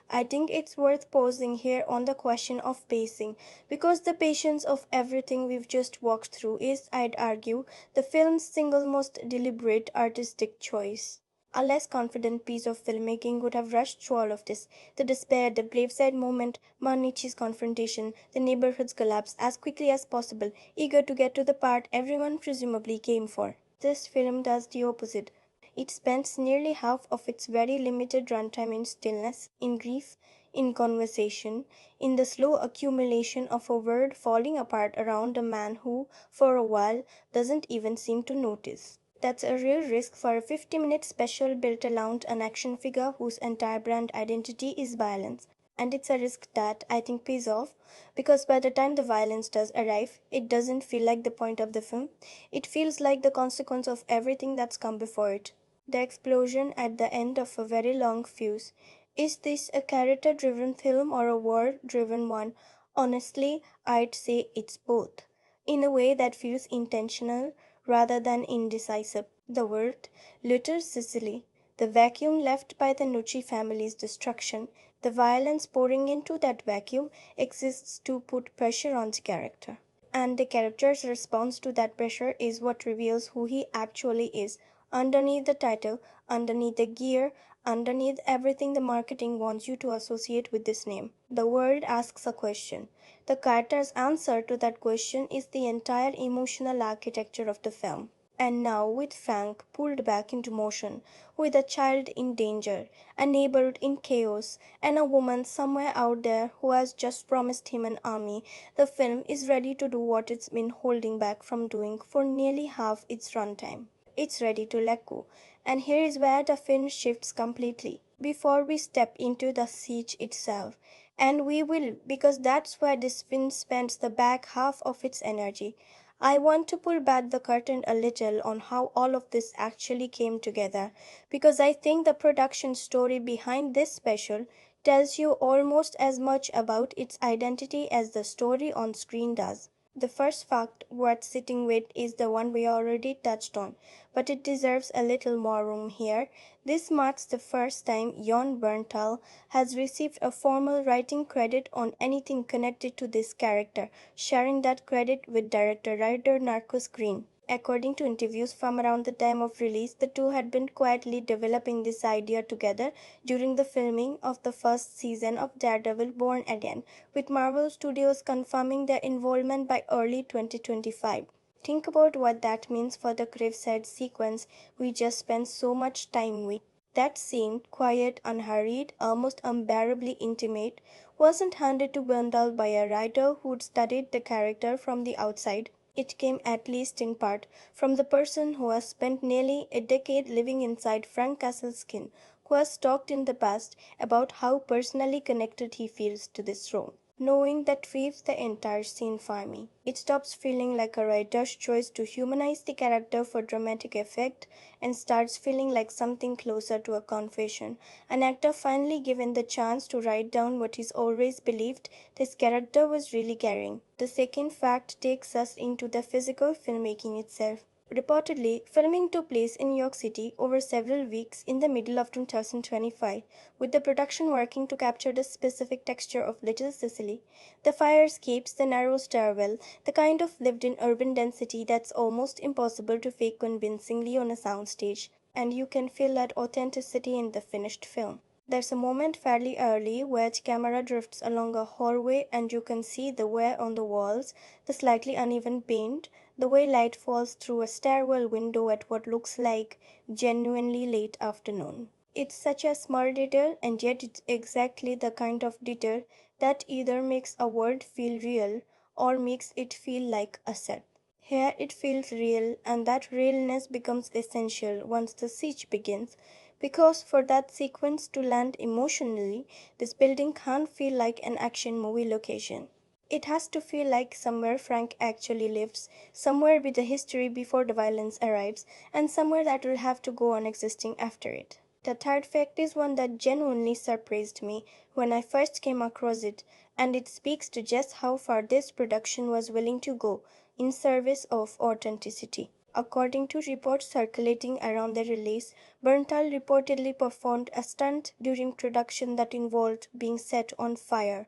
I think it's worth pausing here on the question of pacing, because the patience of everything we've just walked through is, I'd argue, the film's single most deliberate artistic choice. A less confident piece of filmmaking would have rushed through all of this, the despair, the graveside moment, Manichi's confrontation, the neighborhood's collapse, as quickly as possible, eager to get to the part everyone presumably came for. This film does the opposite. It spends nearly half of its very limited runtime in stillness, in grief, in conversation, in the slow accumulation of a world falling apart around a man who, for a while, doesn't even seem to notice. That's a real risk for a 50-minute special built around an action figure whose entire brand identity is violence. And it's a risk that I think pays off because by the time the violence does arrive, it doesn't feel like the point of the film. It feels like the consequence of everything that's come before it. The explosion at the end of a very long fuse. Is this a character driven film or a world driven one? Honestly, I'd say it's both. In a way that feels intentional rather than indecisive. The word, Little Sicily, the vacuum left by the Gnucci family's destruction, the violence pouring into that vacuum exists to put pressure on the character. And the character's response to that pressure is what reveals who he actually is. Underneath the title, underneath the gear, underneath everything the marketing wants you to associate with this name. The world asks a question. The character's answer to that question is the entire emotional architecture of the film. And now, with Frank pulled back into motion, with a child in danger, a neighborhood in chaos, and a woman somewhere out there who has just promised him an army, the film is ready to do what it's been holding back from doing for nearly half its runtime. It's ready to let go. And here is where the film shifts completely. Before we step into the siege itself, and we will, because that's where this film spends the back half of its energy. I want to pull back the curtain a little on how all of this actually came together because I think the production story behind this special tells you almost as much about its identity as the story on screen does. The first fact worth sitting with is the one we already touched on, but it deserves a little more room here. This marks the first time Jon Bernthal has received a formal writing credit on anything connected to this character, sharing that credit with director Ryder Narcos Green. According to interviews from around the time of release, the two had been quietly developing this idea together during the filming of the first season of Daredevil Born Again, with Marvel Studios confirming their involvement by early 2025. Think about what that means for the cliffside sequence we just spent so much time with. That scene, quiet, unhurried, almost unbearably intimate, wasn't handed to Bernthal by a writer who'd studied the character from the outside. It came, at least in part, from the person who has spent nearly a decade living inside Frank Castle's skin, who has talked in the past about how personally connected he feels to this role. Knowing that weaves the entire scene for me. It stops feeling like a writer's choice to humanize the character for dramatic effect and starts feeling like something closer to a confession. An actor finally given the chance to write down what he's always believed this character was really carrying. The second fact takes us into the physical filmmaking itself. Reportedly, filming took place in New York City over several weeks in the middle of 2025, with the production working to capture the specific texture of Little Sicily. The fire escapes, the narrow stairwell, the kind of lived in urban density that's almost impossible to fake convincingly on a soundstage, and you can feel that authenticity in the finished film. There's a moment fairly early where the camera drifts along a hallway and you can see the wear on the walls, the slightly uneven paint, the way light falls through a stairwell window at what looks like genuinely late afternoon. It's such a small detail, and yet it's exactly the kind of detail that either makes a world feel real or makes it feel like a set. Here it feels real, and that realness becomes essential once the siege begins, because for that sequence to land emotionally, this building can't feel like an action movie location. It has to feel like somewhere Frank actually lives, somewhere with a history before the violence arrives, and somewhere that will have to go on existing after it. The third fact is one that genuinely surprised me when I first came across it, and it speaks to just how far this production was willing to go in service of authenticity. According to reports circulating around the release, Bernthal reportedly performed a stunt during production that involved being set on fire,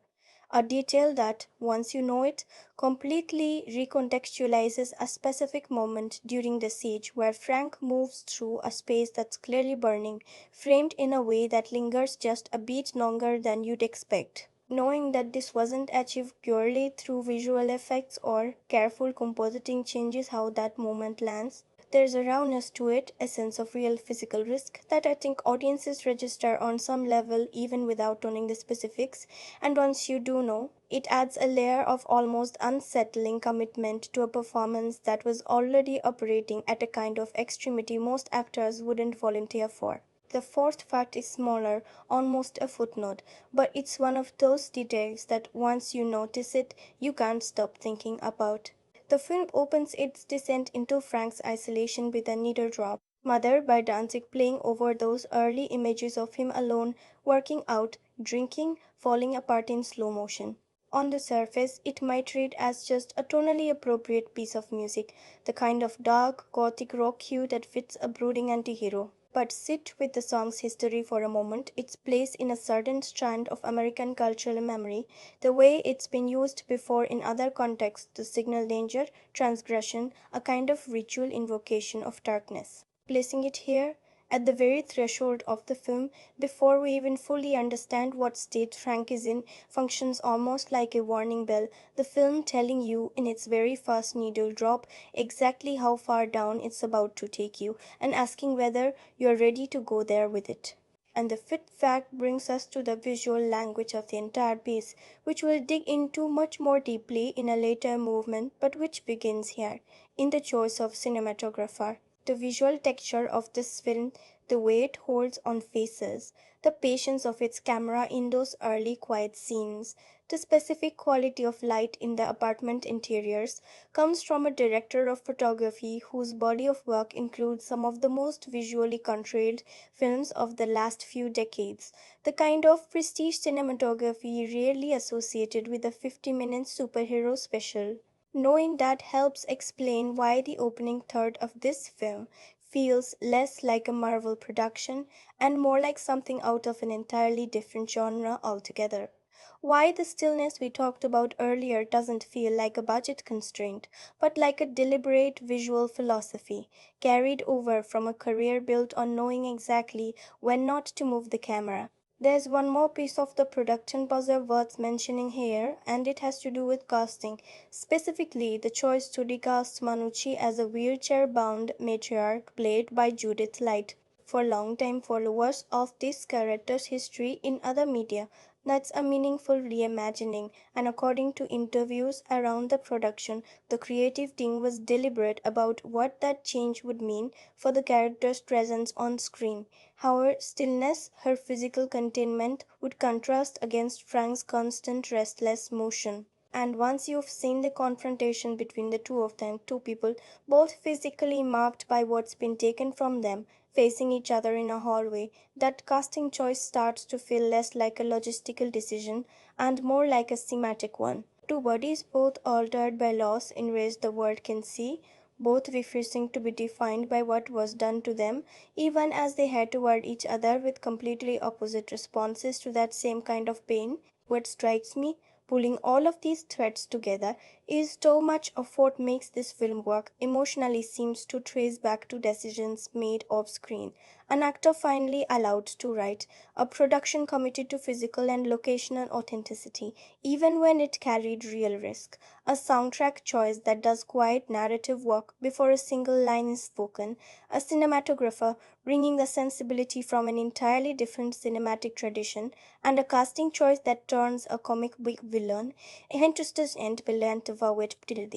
a detail that, once you know it, completely recontextualizes a specific moment during the siege where Frank moves through a space that's clearly burning, framed in a way that lingers just a bit longer than you'd expect. Knowing that this wasn't achieved purely through visual effects or careful compositing changes how that moment lands, There's a rawness to it, a sense of real physical risk that I think audiences register on some level even without knowing the specifics, and once you do know, it adds a layer of almost unsettling commitment to a performance that was already operating at a kind of extremity most actors wouldn't volunteer for. The fourth fact is smaller, almost a footnote, but it's one of those details that once you notice it, you can't stop thinking about. The film opens its descent into Frank's isolation with a needle drop, Mother by Danzig playing over those early images of him alone, working out, drinking, falling apart in slow motion. On the surface, it might read as just a tonally appropriate piece of music, the kind of dark, gothic rock hue that fits a brooding antihero. But sit with the song's history for a moment, its place in a certain strand of American cultural memory, the way it's been used before in other contexts to signal danger, transgression, a kind of ritual invocation of darkness. Placing it here, at the very threshold of the film, before we even fully understand what state Frank is in, functions almost like a warning bell, the film telling you in its very first needle drop exactly how far down it's about to take you, and asking whether you're ready to go there with it. And the fifth fact brings us to the visual language of the entire piece, which we'll dig into much more deeply in a later movement, but which begins here, in the choice of cinematographer. The visual texture of this film, the way it holds on faces, the patience of its camera in those early quiet scenes, the specific quality of light in the apartment interiors, comes from a director of photography whose body of work includes some of the most visually controlled films of the last few decades, the kind of prestige cinematography rarely associated with a 50-minute superhero special. Knowing that helps explain why the opening third of this film feels less like a Marvel production and more like something out of an entirely different genre altogether. Why the stillness we talked about earlier doesn't feel like a budget constraint, but like a deliberate visual philosophy carried over from a career built on knowing exactly when not to move the camera. There's one more piece of the production puzzle worth mentioning here, and it has to do with casting, specifically the choice to recast Ma Gnucci as a wheelchair bound matriarch played by Judith Light. For longtime followers of this character's history in other media, that's a meaningful reimagining, and according to interviews around the production, the creative team was deliberate about what that change would mean for the character's presence on screen. Her stillness, her physical containment, would contrast against Frank's constant restless motion. And once you've seen the confrontation between the two of them, two people, both physically marked by what's been taken from them, facing each other in a hallway, that casting choice starts to feel less like a logistical decision and more like a thematic one. Two bodies both altered by loss in ways the world can see, both refusing to be defined by what was done to them, even as they head toward each other with completely opposite responses to that same kind of pain. What strikes me, pulling all of these threads together, is so much of what makes this film work emotionally seems to trace back to decisions made off screen. An actor finally allowed to write, a production committed to physical and locational authenticity, even when it carried real risk, a soundtrack choice that does quiet narrative work before a single line is spoken, a cinematographer bringing the sensibility from an entirely different cinematic tradition, and a casting choice that turns a comic book villain inte briljant till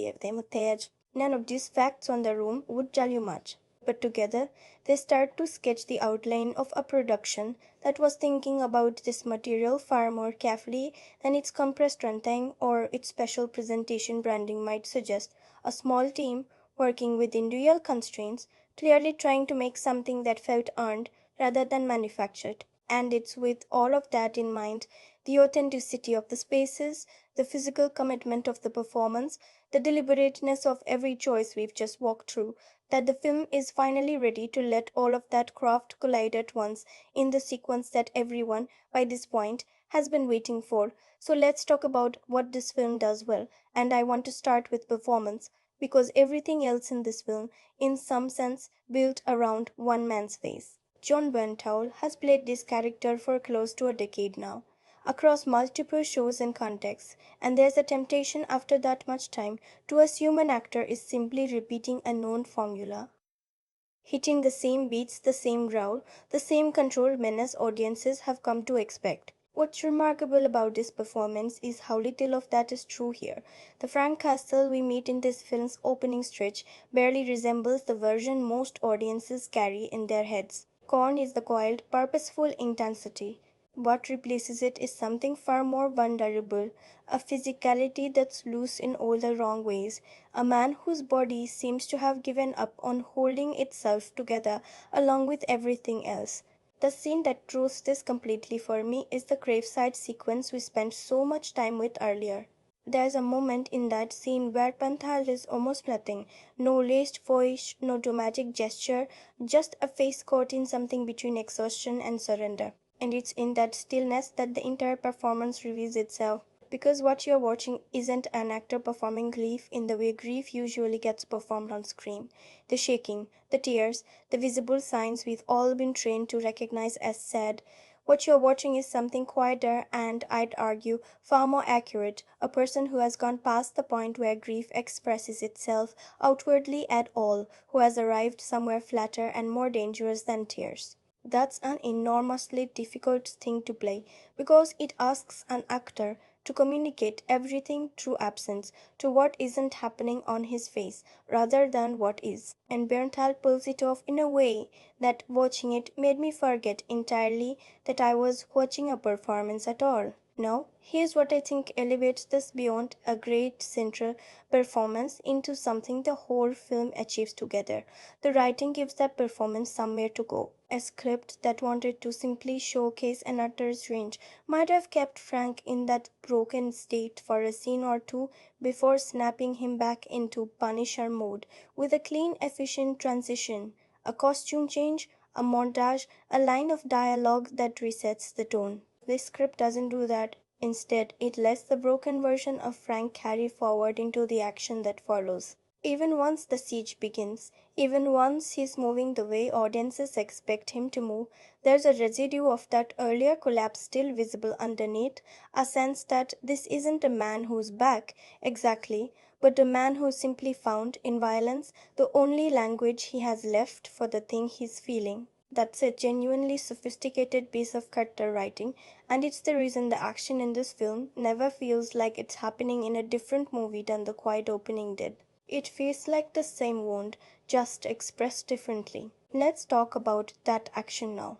det. None of these facts on the room would tell you much, but together they start to sketch the outline of a production that was thinking about this material far more carefully than its compressed runtime or its special presentation branding might suggest. A small team working within real constraints, clearly trying to make something that felt earned rather than manufactured. And it's with all of that in mind, the authenticity of the spaces, the physical commitment of the performance, the deliberateness of every choice we've just walked through, that the film is finally ready to let all of that craft collide at once in the sequence that everyone, by this point, has been waiting for. So let's talk about what this film does well, and I want to start with performance, because everything else in this film, in some sense, built around one man's face. Jon Bernthal has played this character for close to a decade now, across multiple shows and contexts, and there's a temptation after that much time to assume an actor is simply repeating a known formula. hitting the same beats, the same growl, the same controlled menace audiences have come to expect. What's remarkable about this performance is how little of that is true here. The Frank Castle we meet in this film's opening stretch barely resembles the version most audiences carry in their heads. Corn is the coiled, purposeful intensity. What replaces it is something far more vulnerable, a physicality that's loose in all the wrong ways, a man whose body seems to have given up on holding itself together along with everything else. The scene that proves this completely for me is the graveside sequence we spent so much time with earlier. There's a moment in that scene where Panthal is almost nothing. No laced voice, no dramatic gesture, just a face caught in something between exhaustion and surrender. And it's in that stillness that the entire performance reveals itself. Because what you're watching isn't an actor performing grief in the way grief usually gets performed on screen. The shaking, the tears, the visible signs we've all been trained to recognize as sad. What you're watching is something quieter and, I'd argue, far more accurate, a person who has gone past the point where grief expresses itself outwardly at all, who has arrived somewhere flatter and more dangerous than tears. That's an enormously difficult thing to play because it asks an actor to communicate everything through absence to what isn't happening on his face rather than what is. And Bernthal pulls it off in a way that watching it made me forget entirely that I was watching a performance at all. Now, here's what I think elevates this beyond a great central performance into something the whole film achieves together. The writing gives that performance somewhere to go. A script that wanted to simply showcase an actor's range might have kept Frank in that broken state for a scene or two before snapping him back into Punisher mode with a clean, efficient transition, a costume change, a montage, a line of dialogue that resets the tone. This script doesn't do that. Instead, it lets the broken version of Frank carry forward into the action that follows. Even once the siege begins, even once he's moving the way audiences expect him to move, there's a residue of that earlier collapse still visible underneath, a sense that this isn't a man who's back, exactly, but a man who simply found, in violence, the only language he has left for the thing he's feeling. That's a genuinely sophisticated piece of character writing, and it's the reason the action in this film never feels like it's happening in a different movie than the quiet opening did. It feels like the same wound, just expressed differently. Let's talk about that action now,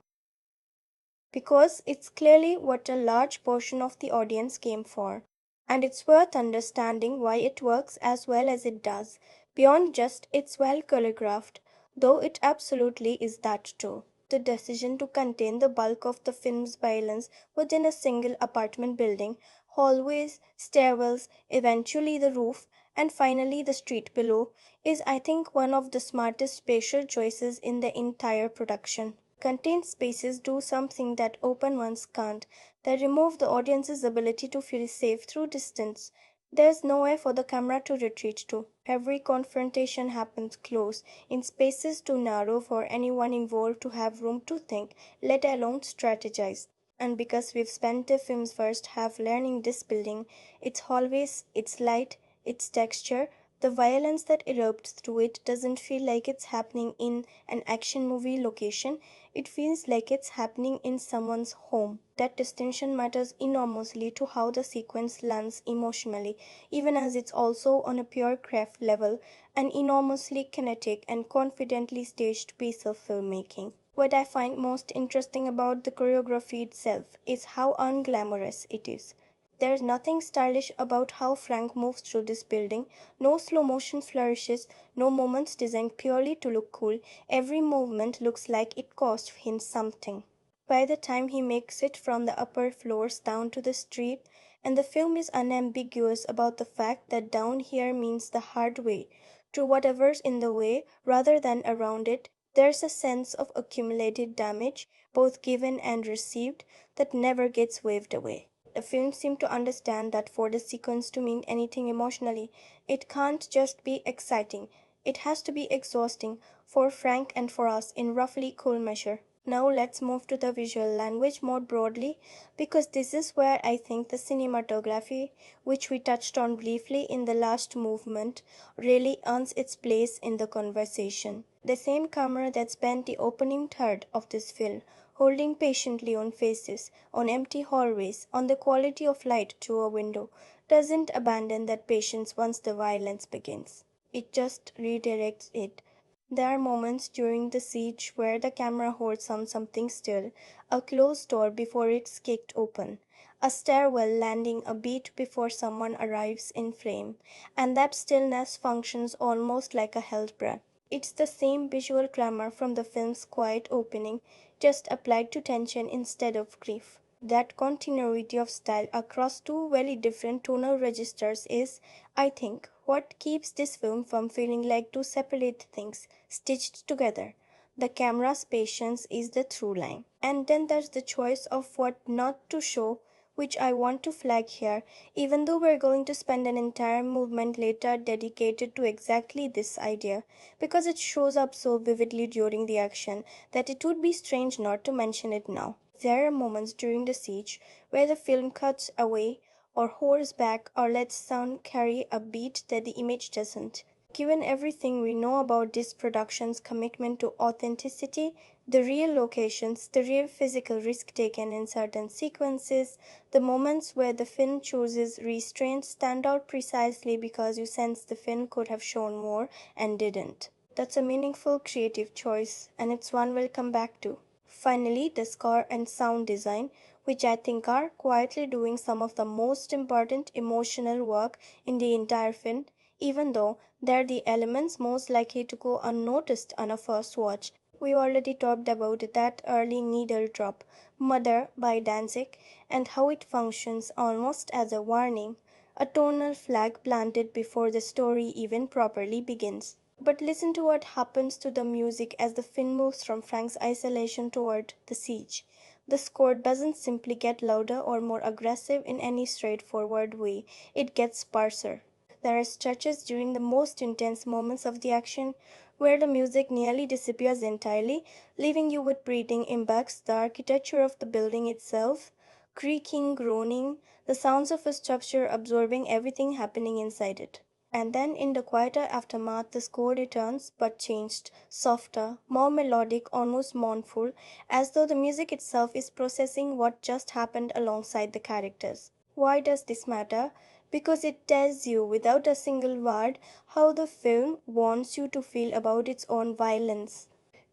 because it's clearly what a large portion of the audience came for. And it's worth understanding why it works as well as it does, beyond just it's well choreographed, though it absolutely is that too. The decision to contain the bulk of the film's violence within a single apartment building, hallways, stairwells, eventually the roof, and finally the street below, is I think one of the smartest spatial choices in the entire production. Contained spaces do something that open ones can't. They remove the audience's ability to feel safe through distance. There's nowhere for the camera to retreat to. Every confrontation happens close, in spaces too narrow for anyone involved to have room to think, let alone strategize. And because we've spent the film's first half learning this building, its hallways, its light, its texture, the violence that erupts through it doesn't feel like it's happening in an action movie location, it feels like it's happening in someone's home. That distinction matters enormously to how the sequence lands emotionally, even as it's also on a pure craft level an enormously kinetic and confidently staged piece of filmmaking. What I find most interesting about the choreography itself is how unglamorous it is. There's nothing stylish about how Frank moves through this building, no slow motion flourishes, no moments designed purely to look cool. Every movement looks like it cost him something. By the time he makes it from the upper floors down to the street, and the film is unambiguous about the fact that down here means the hard way, through whatever's in the way rather than around it, there's a sense of accumulated damage, both given and received, that never gets waved away. The film seemed to understand that for the sequence to mean anything emotionally, it can't just be exciting. It has to be exhausting for Frank and for us in roughly equal measure. Now let's move to the visual language more broadly because this is where I think the cinematography, which we touched on briefly in the last movement, really earns its place in the conversation. The same camera that spent the opening third of this film holding patiently on faces, on empty hallways, on the quality of light through a window, doesn't abandon that patience once the violence begins. It just redirects it. There are moments during the siege where the camera holds on something still, a closed door before it's kicked open, a stairwell landing a beat before someone arrives in flame, and that stillness functions almost like a held breath. It's the same visual glamour from the film's quiet opening, just applied to tension instead of grief. That continuity of style across two very different tonal registers is, I think, what keeps this film from feeling like two separate things stitched together. The camera's patience is the through line. And then there's the choice of what not to show, which I want to flag here, even though we're going to spend an entire movement later dedicated to exactly this idea, because it shows up so vividly during the action that it would be strange not to mention it now. There are moments during the siege where the film cuts away or holds back or lets sound carry a beat that the image doesn't. Given everything we know about this production's commitment to authenticity, the real locations, the real physical risk taken in certain sequences, the moments where the film chooses restraint stand out precisely because you sense the film could have shown more and didn't. That's a meaningful creative choice, and it's one we'll come back to. Finally, the score and sound design, which I think are quietly doing some of the most important emotional work in the entire film, even though they're the elements most likely to go unnoticed on a first watch. We already talked about that early needle drop, Mother by Danzig, and how it functions almost as a warning, a tonal flag planted before the story even properly begins. But listen to what happens to the music as the film moves from Frank's isolation toward the siege. The score doesn't simply get louder or more aggressive in any straightforward way, it gets sparser. There are stretches during the most intense moments of the action where the music nearly disappears entirely, leaving you with breathing impacts, the architecture of the building itself, creaking, groaning, the sounds of a structure absorbing everything happening inside it. And then in the quieter aftermath, the score returns, but changed, softer, more melodic, almost mournful, as though the music itself is processing what just happened alongside the characters. Why does this matter? Because it tells you, without a single word, how the film wants you to feel about its own violence.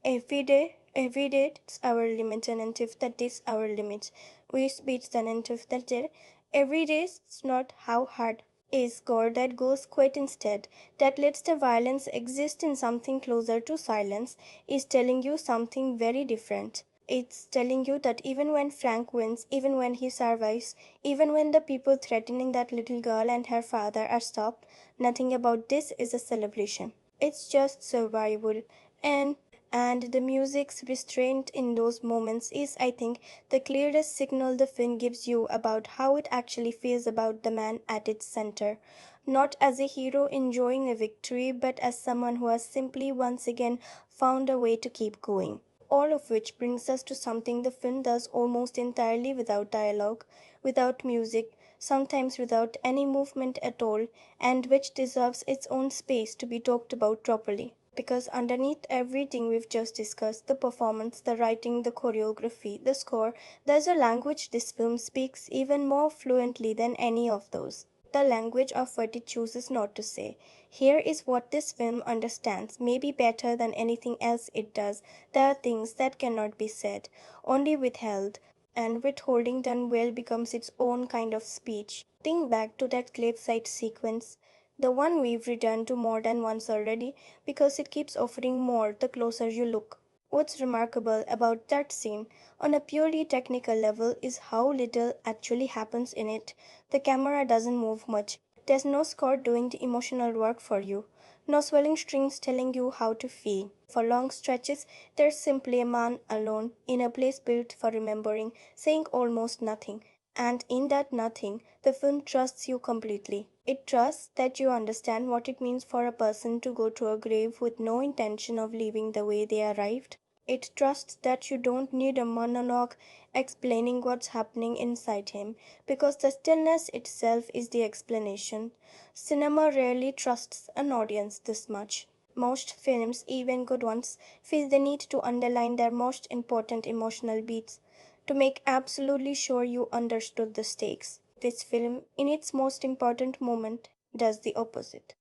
Every day it's our limit, and until that is our limit. We speak then until that day. Every day it's not how hard is God that goes quiet instead, that lets the violence exist in something closer to silence, is telling you something very different. It's telling you that even when Frank wins, even when he survives, even when the people threatening that little girl and her father are stopped, nothing about this is a celebration. It's just survival. And and the music's restraint in those moments is, I think, the clearest signal the film gives you about how it actually feels about the man at its center. Not as a hero enjoying a victory, but as someone who has simply once again found a way to keep going. All of which brings us to something the film does almost entirely without dialogue, without music, sometimes without any movement at all, and which deserves its own space to be talked about properly. Because underneath everything we've just discussed, the performance, the writing, the choreography, the score, there's a language this film speaks even more fluently than any of those. The language of what it chooses not to say. Here is what this film understands, maybe better than anything else it does. There are things that cannot be said, only withheld, and withholding done well becomes its own kind of speech. Think back to that cliffside sequence, the one we've returned to more than once already, because it keeps offering more the closer you look. What's remarkable about that scene, on a purely technical level, is how little actually happens in it. The camera doesn't move much. There's no score doing the emotional work for you. No swelling strings telling you how to feel. For long stretches, there's simply a man alone, in a place built for remembering, saying almost nothing. And in that nothing, the film trusts you completely. It trusts that you understand what it means for a person to go to a grave with no intention of leaving the way they arrived. It trusts that you don't need a monologue explaining what's happening inside him, because the stillness itself is the explanation. Cinema rarely trusts an audience this much. Most films, even good ones, feel the need to underline their most important emotional beats to make absolutely sure you understood the stakes. This film, in its most important moment, does the opposite.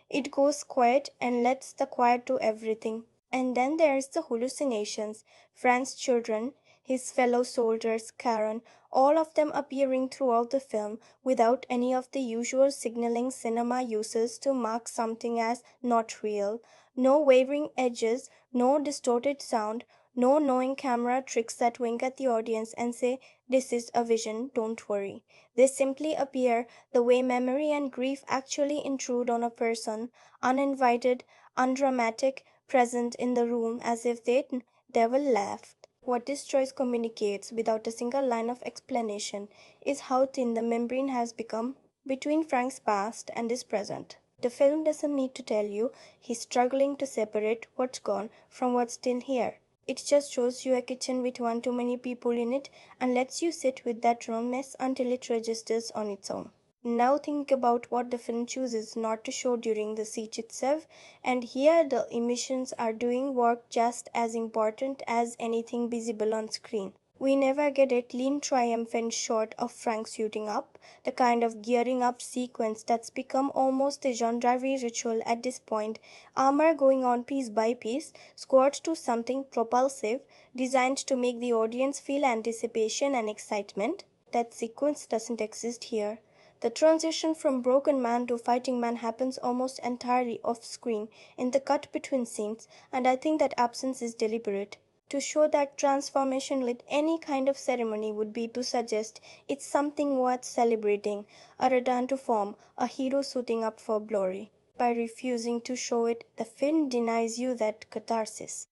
It goes quiet and lets the quiet do everything. And then there's the hallucinations. Frank's children, his fellow soldiers, Karen, all of them appearing throughout the film without any of the usual signaling cinema uses to mark something as not real. No wavering edges, no distorted sound, no knowing camera tricks that wink at the audience and say, "This is a vision, don't worry." They simply appear the way memory and grief actually intrude on a person, uninvited, undramatic, present in the room as if they'd never left. What this choice communicates without a single line of explanation is how thin the membrane has become between Frank's past and his present. The film doesn't need to tell you he's struggling to separate what's gone from what's still here. It just shows you a kitchen with one too many people in it and lets you sit with that wrong mess until it registers on its own. Now think about what the film chooses not to show during the siege itself, and here the emissions are doing work just as important as anything visible on screen. We never get a clean triumphant shot of Frank suiting up, the kind of gearing up sequence that's become almost a genre ritual at this point, armor going on piece by piece, squared to something propulsive, designed to make the audience feel anticipation and excitement. That sequence doesn't exist here. The transition from broken man to fighting man happens almost entirely off screen in the cut between scenes, and I think that absence is deliberate. To show that transformation with any kind of ceremony would be to suggest it's something worth celebrating, a return to form, a hero suiting up for glory. By refusing to show it, the film denies you that catharsis.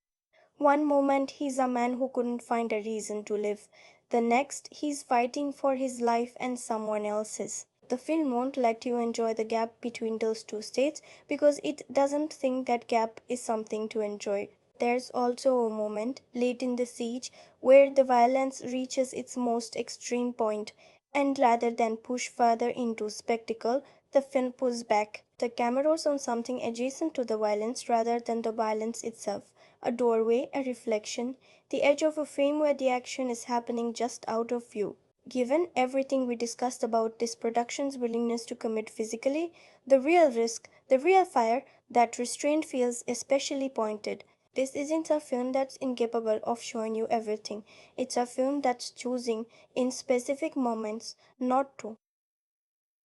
One moment he's a man who couldn't find a reason to live. The next he's fighting for his life and someone else's. The film won't let you enjoy the gap between those two states because it doesn't think that gap is something to enjoy. There's also a moment late in the siege where the violence reaches its most extreme point, and rather than push further into spectacle, the film pulls back the cameras on something adjacent to the violence rather than the violence itself. A doorway, a reflection, the edge of a frame where the action is happening just out of view. Given everything we discussed about this production's willingness to commit physically, the real risk, the real fire, that restraint feels especially pointed. This isn't a film that's incapable of showing you everything. It's a film that's choosing, in specific moments, not to.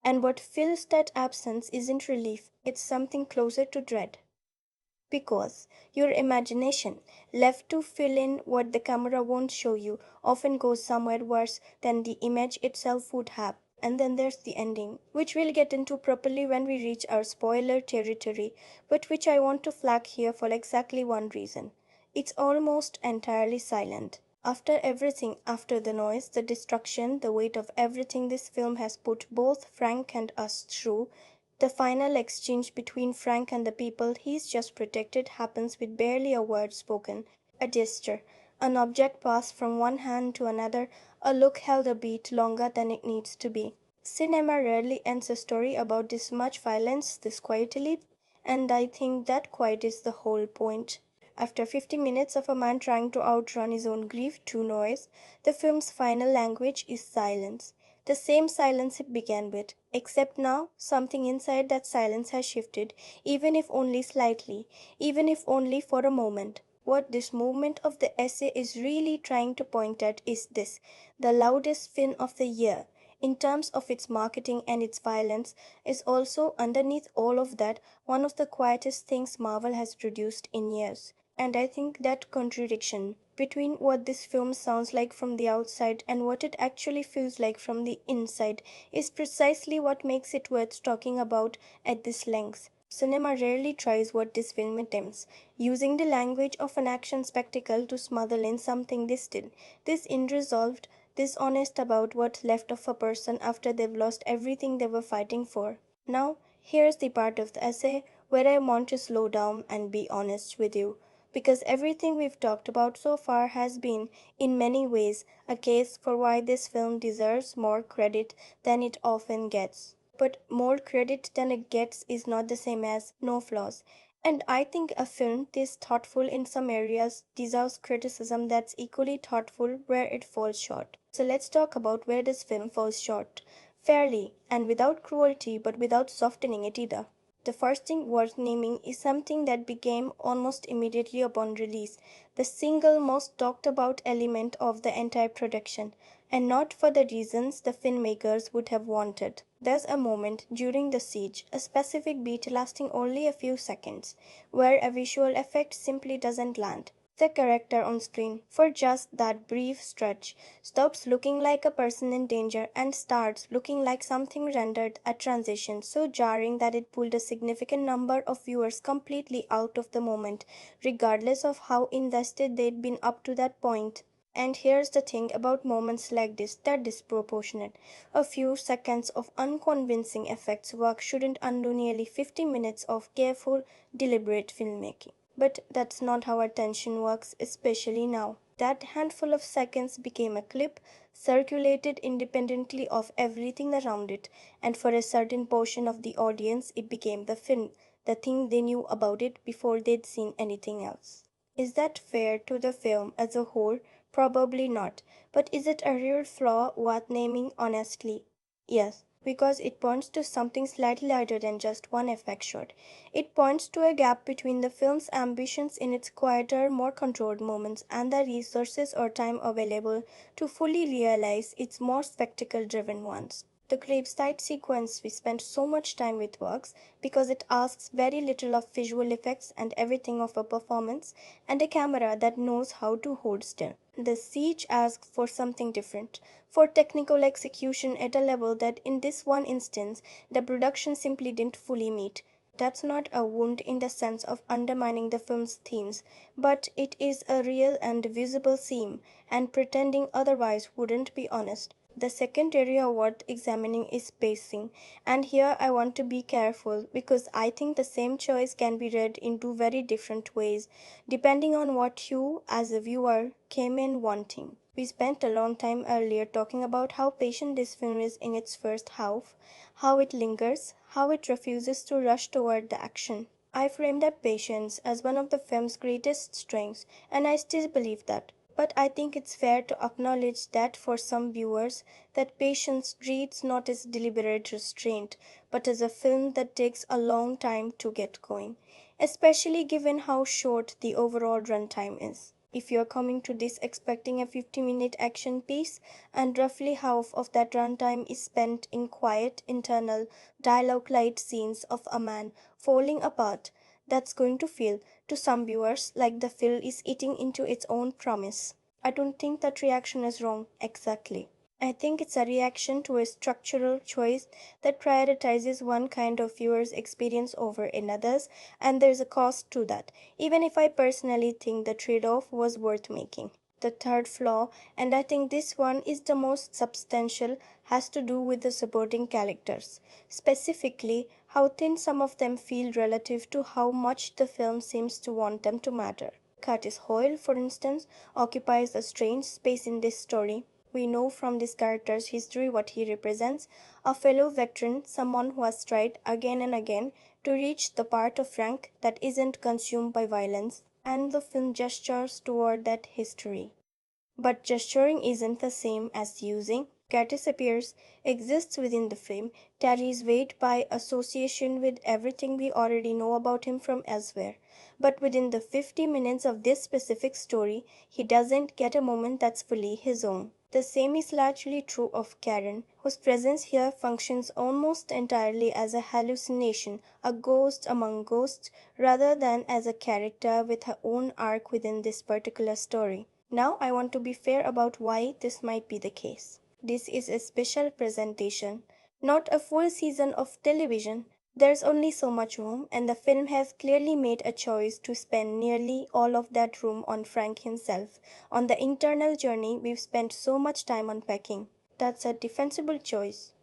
And what fills that absence isn't relief, it's something closer to dread. Because your imagination, left to fill in what the camera won't show you, often goes somewhere worse than the image itself would have. And then there's the ending, which we'll get into properly when we reach our spoiler territory, but which I want to flag here for exactly one reason. It's almost entirely silent. After everything, after the noise, the destruction, the weight of everything this film has put both Frank and us through, the final exchange between Frank and the people he's just protected happens with barely a word spoken, a gesture, an object passed from one hand to another, a look held a beat longer than it needs to be. Cinema rarely ends a story about this much violence this quietly, and I think that quiet is the whole point. After 50 minutes of a man trying to outrun his own grief through noise, the film's final language is silence. The same silence it began with, except now something inside that silence has shifted, even if only slightly, even if only for a moment. What this movement of the essay is really trying to point at is this: the loudest film of the year, in terms of its marketing and its violence, is also, underneath all of that, one of the quietest things Marvel has produced in years. And I think that contradiction between what this film sounds like from the outside and what it actually feels like from the inside is precisely what makes it worth talking about at this length. Cinema rarely tries what this film attempts, using the language of an action spectacle to smuggle in something distant, this unresolved, this honest about what's left of a person after they've lost everything they were fighting for. Now, here's the part of the essay where I want to slow down and be honest with you. Because everything we've talked about so far has been, in many ways, a case for why this film deserves more credit than it often gets. But more credit than it gets is not the same as no flaws. And I think a film this thoughtful in some areas deserves criticism that's equally thoughtful where it falls short. So let's talk about where this film falls short. Fairly, and without cruelty, but without softening it either. The first thing worth naming is something that became almost immediately upon release the single most talked about element of the entire production, and not for the reasons the filmmakers would have wanted. There's a moment during the siege, a specific beat lasting only a few seconds, where a visual effect simply doesn't land. The character on screen, for just that brief stretch, stops looking like a person in danger and starts looking like something rendered a transition so jarring that it pulled a significant number of viewers completely out of the moment, regardless of how invested they'd been up to that point. And here's the thing about moments like this, they're disproportionate. A few seconds of unconvincing effects work shouldn't undo nearly 50 minutes of careful, deliberate filmmaking. But that's not how attention works, especially now. That handful of seconds became a clip, circulated independently of everything around it, and for a certain portion of the audience, it became the film, the thing they knew about it before they'd seen anything else. Is that fair to the film as a whole? Probably not. But is it a real flaw worth naming honestly? Yes, because it points to something slightly larger than just one effect shot. It points to a gap between the film's ambitions in its quieter, more controlled moments and the resources or time available to fully realize its more spectacle driven ones. The graveside sequence we spend so much time with works because it asks very little of visual effects and everything of a performance and a camera that knows how to hold still. The siege asks for something different, for technical execution at a level that in this one instance the production simply didn't fully meet. That's not a wound in the sense of undermining the film's themes, but it is a real and visible seam, and pretending otherwise wouldn't be honest. The second area worth examining is pacing, and here I want to be careful because I think the same choice can be read in two very different ways, depending on what you, as a viewer, came in wanting. We spent a long time earlier talking about how patient this film is in its first half, how it lingers, how it refuses to rush toward the action. I frame that patience as one of the film's greatest strengths, and I still believe that. But I think it's fair to acknowledge that for some viewers, that patience reads not as deliberate restraint, but as a film that takes a long time to get going, especially given how short the overall runtime is. If you're coming to this expecting a 50-minute action piece, and roughly half of that runtime is spent in quiet, internal, dialogue light scenes of a man falling apart, that's going to feel, to some viewers, like the film is eating into its own promise. I don't think that reaction is wrong, exactly. I think it's a reaction to a structural choice that prioritizes one kind of viewer's experience over another's, and there's a cost to that, even if I personally think the trade off was worth making. The third flaw, and I think this one is the most substantial, has to do with the supporting characters. Specifically, how thin some of them feel relative to how much the film seems to want them to matter. Curtis Hoyle, for instance, occupies a strange space in this story. We know from this character's history what he represents, a fellow veteran, someone who has tried again and again to reach the part of rank that isn't consumed by violence, and the film gestures toward that history. But gesturing isn't the same as using. Curtis appears, exists within the frame, carries weight by association with everything we already know about him from elsewhere. But within the 50 minutes of this specific story, he doesn't get a moment that's fully his own. The same is largely true of Karen, whose presence here functions almost entirely as a hallucination, a ghost among ghosts, rather than as a character with her own arc within this particular story. Now I want to be fair about why this might be the case. This is a special presentation, not a full season of television. There's only so much room, and the film has clearly made a choice to spend nearly all of that room on Frank himself, on the internal journey we've spent so much time unpacking. That's a defensible choice.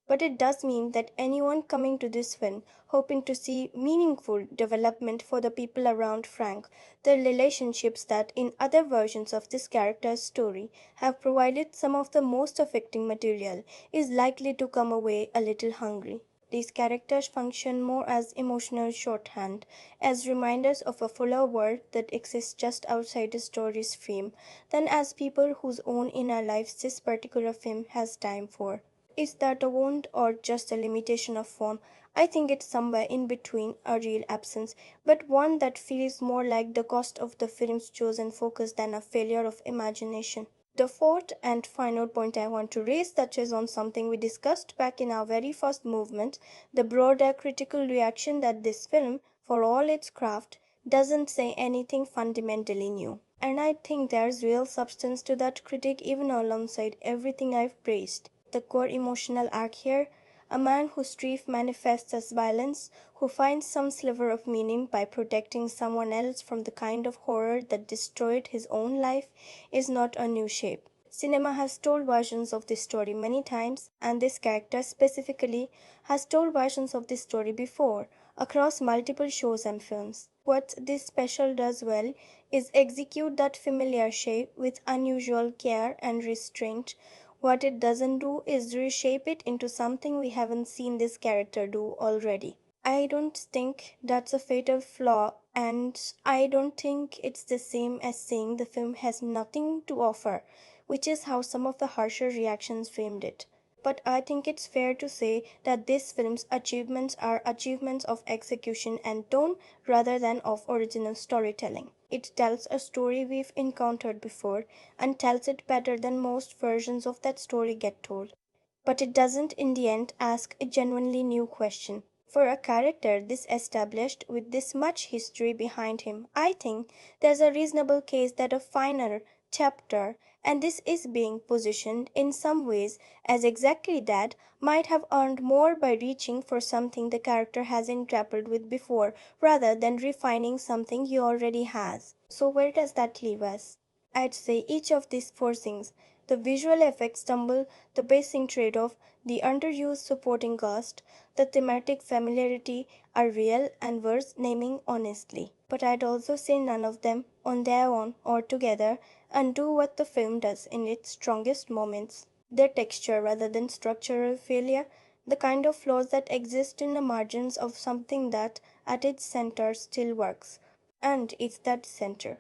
But it does mean that anyone coming to this film hoping to see meaningful development for the people around Frank, the relationships that in other versions of this character's story have provided some of the most affecting material, is likely to come away a little hungry. These characters function more as emotional shorthand, as reminders of a fuller world that exists just outside the story's frame, than as people whose own inner lives this particular film has time for. Is that a wound or just a limitation of form? I think it's somewhere in between, a real absence, but one that feels more like the cost of the film's chosen focus than a failure of imagination. The fourth and final point I want to raise touches on something we discussed back in our very first movement, the broader critical reaction that this film, for all its craft, doesn't say anything fundamentally new. And I think there's real substance to that critique even alongside everything I've praised. The core emotional arc here, a man whose strife manifests as violence, who finds some sliver of meaning by protecting someone else from the kind of horror that destroyed his own life, is not a new shape. Cinema has told versions of this story many times, and this character specifically has told versions of this story before, across multiple shows and films. What this special does well is execute that familiar shape with unusual care and restraint. What it doesn't do is reshape it into something we haven't seen this character do already. I don't think that's a fatal flaw, and I don't think it's the same as saying the film has nothing to offer, which is how some of the harsher reactions framed it. But I think it's fair to say that this film's achievements are achievements of execution and tone rather than of original storytelling. It tells a story we've encountered before and tells it better than most versions of that story get told. But it doesn't in the end ask a genuinely new question. For a character this established with this much history behind him, I think there's a reasonable case that a final chapter, and this is being positioned in some ways as exactly that, might have earned more by reaching for something the character hasn't grappled with before rather than refining something he already has. So, where does that leave us? I'd say each of these four things, the visual effects stumble, the pacing trade off, the underused supporting cast, the thematic familiarity, are real and worth naming honestly. But I'd also say none of them, on their own or together, undo what the film does in its strongest moments. Their texture rather than structural failure, the kind of flaws that exist in the margins of something that, at its center, still works. And it's that center.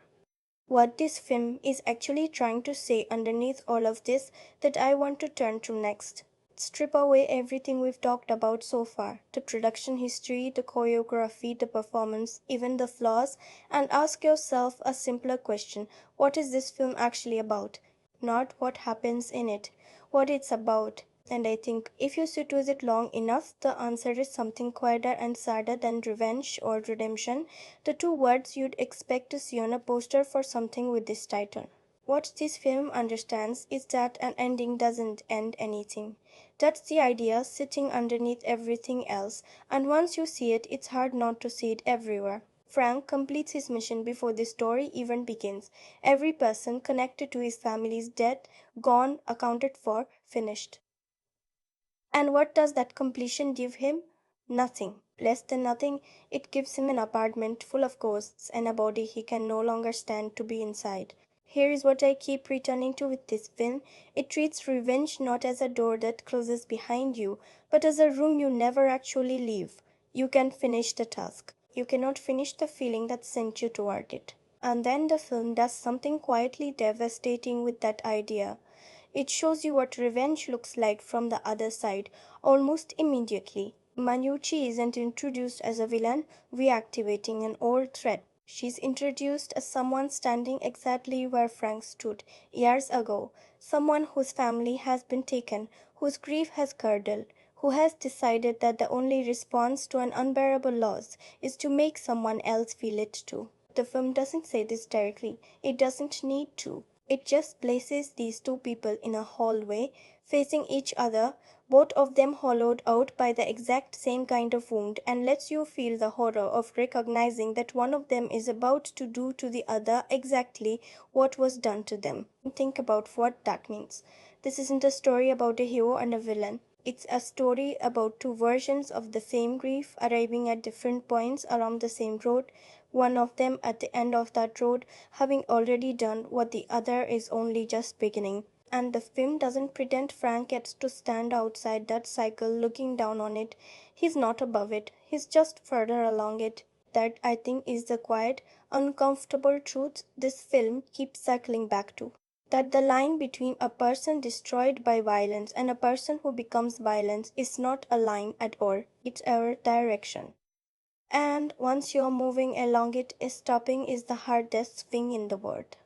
What this film is actually trying to say underneath all of this that I want to turn to next. Strip away everything we've talked about so far, the production history, the choreography, the performance, even the flaws, and ask yourself a simpler question. What is this film actually about? Not what happens in it, what it's about. And I think if you sit with it long enough, the answer is something quieter and sadder than revenge or redemption, the two words you'd expect to see on a poster for something with this title. What this film understands is that an ending doesn't end anything. That's the idea sitting underneath everything else, and once you see it, it's hard not to see it everywhere. Frank completes his mission before the story even begins. Every person connected to his family is dead, gone, accounted for, finished. And what does that completion give him? Nothing. Less than nothing. It gives him an apartment full of ghosts and a body he can no longer stand to be inside. Here is what I keep returning to with this film. It treats revenge not as a door that closes behind you, but as a room you never actually leave. You can finish the task. You cannot finish the feeling that sent you toward it. And then the film does something quietly devastating with that idea. It shows you what revenge looks like from the other side almost immediately. Ma Gnucci isn't introduced as a villain reactivating an old threat. She's introduced as someone standing exactly where Frank stood years ago, someone whose family has been taken, whose grief has curdled, who has decided that the only response to an unbearable loss is to make someone else feel it too. The film doesn't say this directly. It doesn't need to. It just places these two people in a hallway, facing each other, both of them hollowed out by the exact same kind of wound, and lets you feel the horror of recognizing that one of them is about to do to the other exactly what was done to them. Think about what that means. This isn't a story about a hero and a villain. It's a story about two versions of the same grief arriving at different points along the same road, one of them at the end of that road having already done what the other is only just beginning. And the film doesn't pretend Frank gets to stand outside that cycle looking down on it. He's not above it, he's just further along it. That, I think, is the quiet, uncomfortable truth this film keeps circling back to. That the line between a person destroyed by violence and a person who becomes violence is not a line at all, it's a direction. And once you're moving along it, stopping is the hardest thing in the world.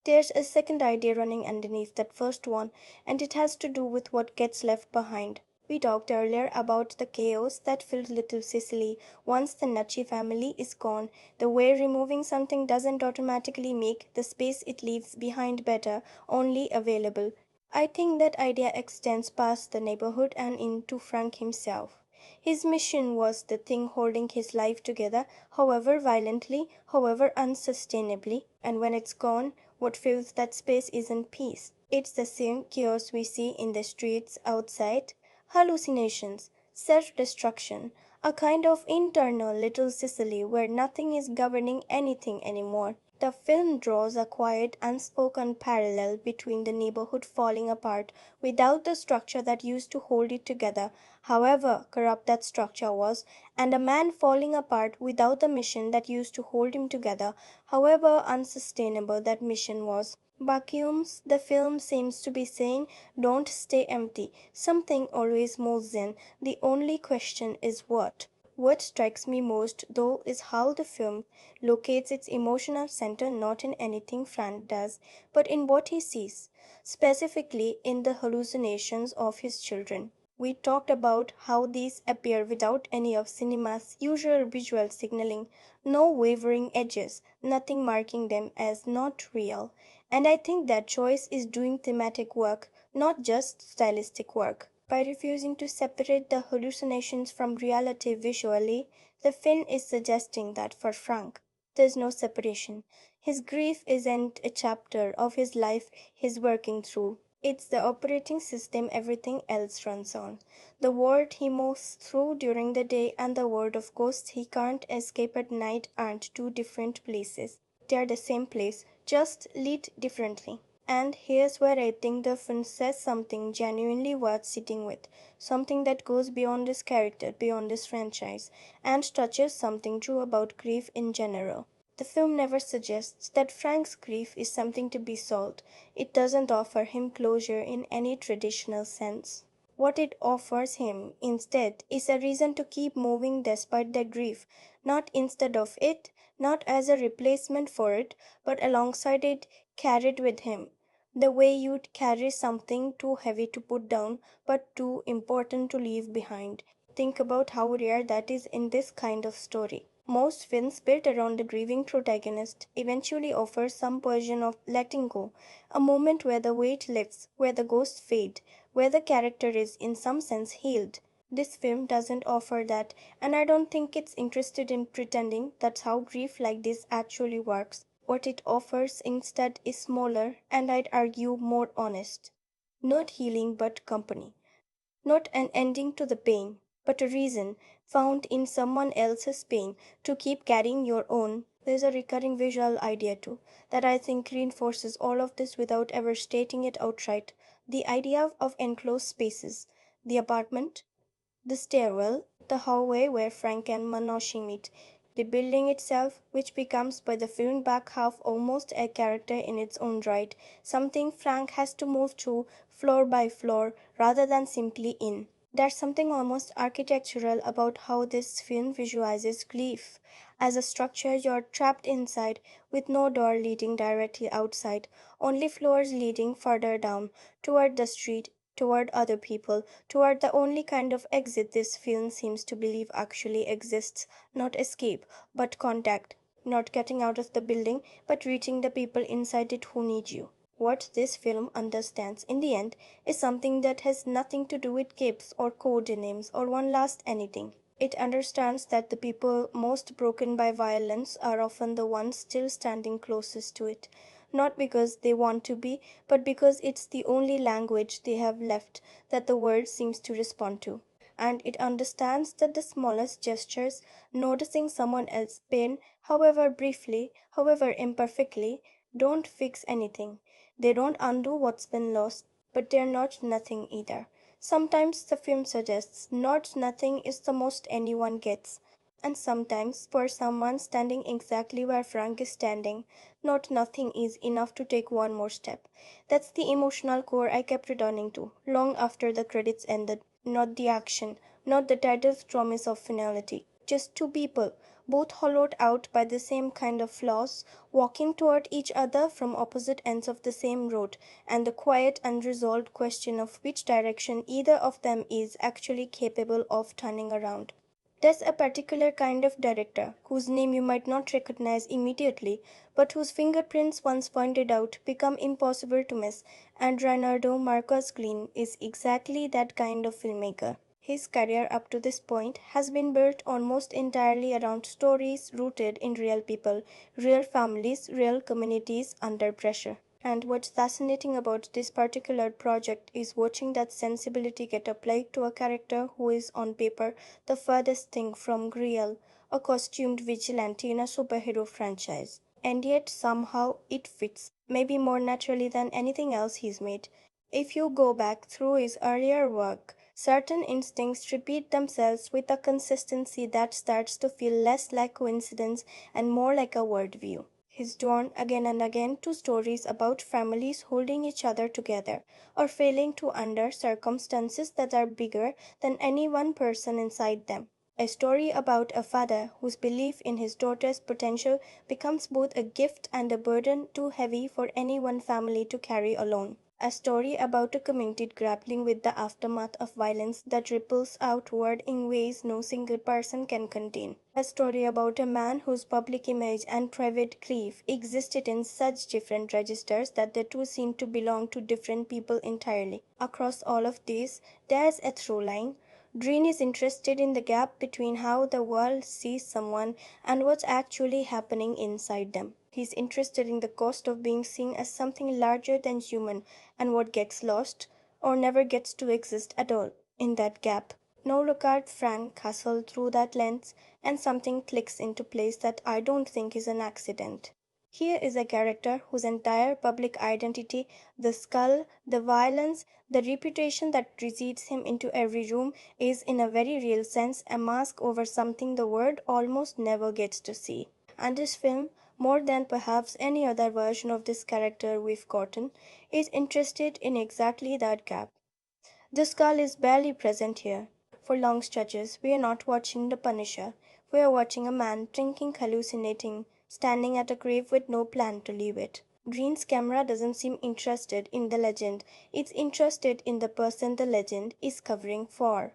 There's a second idea running underneath that first one, and it has to do with what gets left behind. We talked earlier about the chaos that filled Little Sicily once the Nucci family is gone, the way removing something doesn't automatically make the space it leaves behind better, only available. I think that idea extends past the neighborhood and into Frank himself. His mission was the thing holding his life together, however violently, however unsustainably, and when it's gone, what fills that space isn't peace. It's the same chaos we see in the streets outside, hallucinations, self destruction, a kind of internal little Sicily where nothing is governing anything anymore. The film draws a quiet, unspoken parallel between the neighborhood falling apart without the structure that used to hold it together, however corrupt that structure was, and a man falling apart without the mission that used to hold him together, however unsustainable that mission was. Vacuums, the film seems to be saying, don't stay empty. Something always moves in. The only question is what. What strikes me most, though, is how the film locates its emotional center not in anything Frank does, but in what he sees, specifically in the hallucinations of his children. We talked about how these appear without any of cinema's usual visual signaling, no wavering edges, nothing marking them as not real. And I think that choice is doing thematic work, not just stylistic work. By refusing to separate the hallucinations from reality visually, the film is suggesting that for Frank, there's no separation. His grief isn't a chapter of his life he's working through. It's the operating system everything else runs on. The world he moves through during the day and the world of ghosts he can't escape at night aren't two different places. They're the same place, just lit differently. And here's where I think the film says something genuinely worth sitting with, something that goes beyond this character, beyond this franchise, and touches something true about grief in general. The film never suggests that Frank's grief is something to be solved. It doesn't offer him closure in any traditional sense. What it offers him, instead, is a reason to keep moving despite the grief, not instead of it, not as a replacement for it, but alongside it, carried with him. The way you'd carry something too heavy to put down, but too important to leave behind. Think about how rare that is in this kind of story. Most films built around the grieving protagonist eventually offer some version of letting go, a moment where the weight lifts, where the ghosts fade, where the character is, in some sense, healed. This film doesn't offer that, and I don't think it's interested in pretending that's how grief like this actually works. What it offers instead is smaller, and I'd argue more honest. Not healing, but company. Not an ending to the pain, but a reason, found in someone else's pain, to keep carrying your own. There's a recurring visual idea too, that I think reinforces all of this without ever stating it outright. The idea of enclosed spaces. The apartment, the stairwell, the hallway where Frank and Ma Gnucci meet, the building itself, which becomes by the film back half almost a character in its own right, something Frank has to move through floor by floor rather than simply in. There's something almost architectural about how this film visualizes grief as a structure you're trapped inside with no door leading directly outside, only floors leading further down toward the street, toward other people, toward the only kind of exit this film seems to believe actually exists, not escape, but contact, not getting out of the building, but reaching the people inside it who need you. What this film understands in the end is something that has nothing to do with capes or code names or one last anything. It understands that the people most broken by violence are often the ones still standing closest to it. not because they want to be, but because it's the only language they have left that the world seems to respond to. And it understands that the smallest gestures, noticing someone else's pain, however briefly, however imperfectly, don't fix anything. They don't undo what's been lost, but they're not nothing either. Sometimes the film suggests not nothing is the most anyone gets, and sometimes, for someone standing exactly where Frank is standing, not nothing is enough to take one more step. That's the emotional core I kept returning to, long after the credits ended. Not the action, not the title's promise of finality. Just two people, both hollowed out by the same kind of flaws, walking toward each other from opposite ends of the same road, and the quiet, unresolved question of which direction either of them is actually capable of turning around. There's a particular kind of director whose name you might not recognize immediately, but whose fingerprints, once pointed out, become impossible to miss, and Reinaldo Marcus Green is exactly that kind of filmmaker. His career up to this point has been built almost entirely around stories rooted in real people, real families, real communities under pressure. And what's fascinating about this particular project is watching that sensibility get applied to a character who is on paper the furthest thing from real, a costumed vigilante in a superhero franchise. And yet somehow it fits, maybe more naturally than anything else he's made. If you go back through his earlier work, certain instincts repeat themselves with a consistency that starts to feel less like coincidence and more like a worldview. He's drawn again and again to stories about families holding each other together or failing to under circumstances that are bigger than any one person inside them. A story about a father whose belief in his daughter's potential becomes both a gift and a burden too heavy for any one family to carry alone. A story about a community grappling with the aftermath of violence that ripples outward in ways no single person can contain. A story about a man whose public image and private grief existed in such different registers that the two seemed to belong to different people entirely. Across all of these, there's a through line. Green is interested in the gap between how the world sees someone and what's actually happening inside them. He's interested in the cost of being seen as something larger than human and what gets lost or never gets to exist at all in that gap. Now look at Frank Castle through that lens, and something clicks into place that I don't think is an accident. Here is a character whose entire public identity, the skull, the violence, the reputation that precedes him into every room, is in a very real sense a mask over something the world almost never gets to see. And this film, more than perhaps any other version of this character we've gotten, is interested in exactly that gap. The skull is barely present here. For long stretches, we are not watching the Punisher. We are watching a man drinking, hallucinating, standing at a grave with no plan to leave it. Green's camera doesn't seem interested in the legend, it's interested in the person the legend is covering for.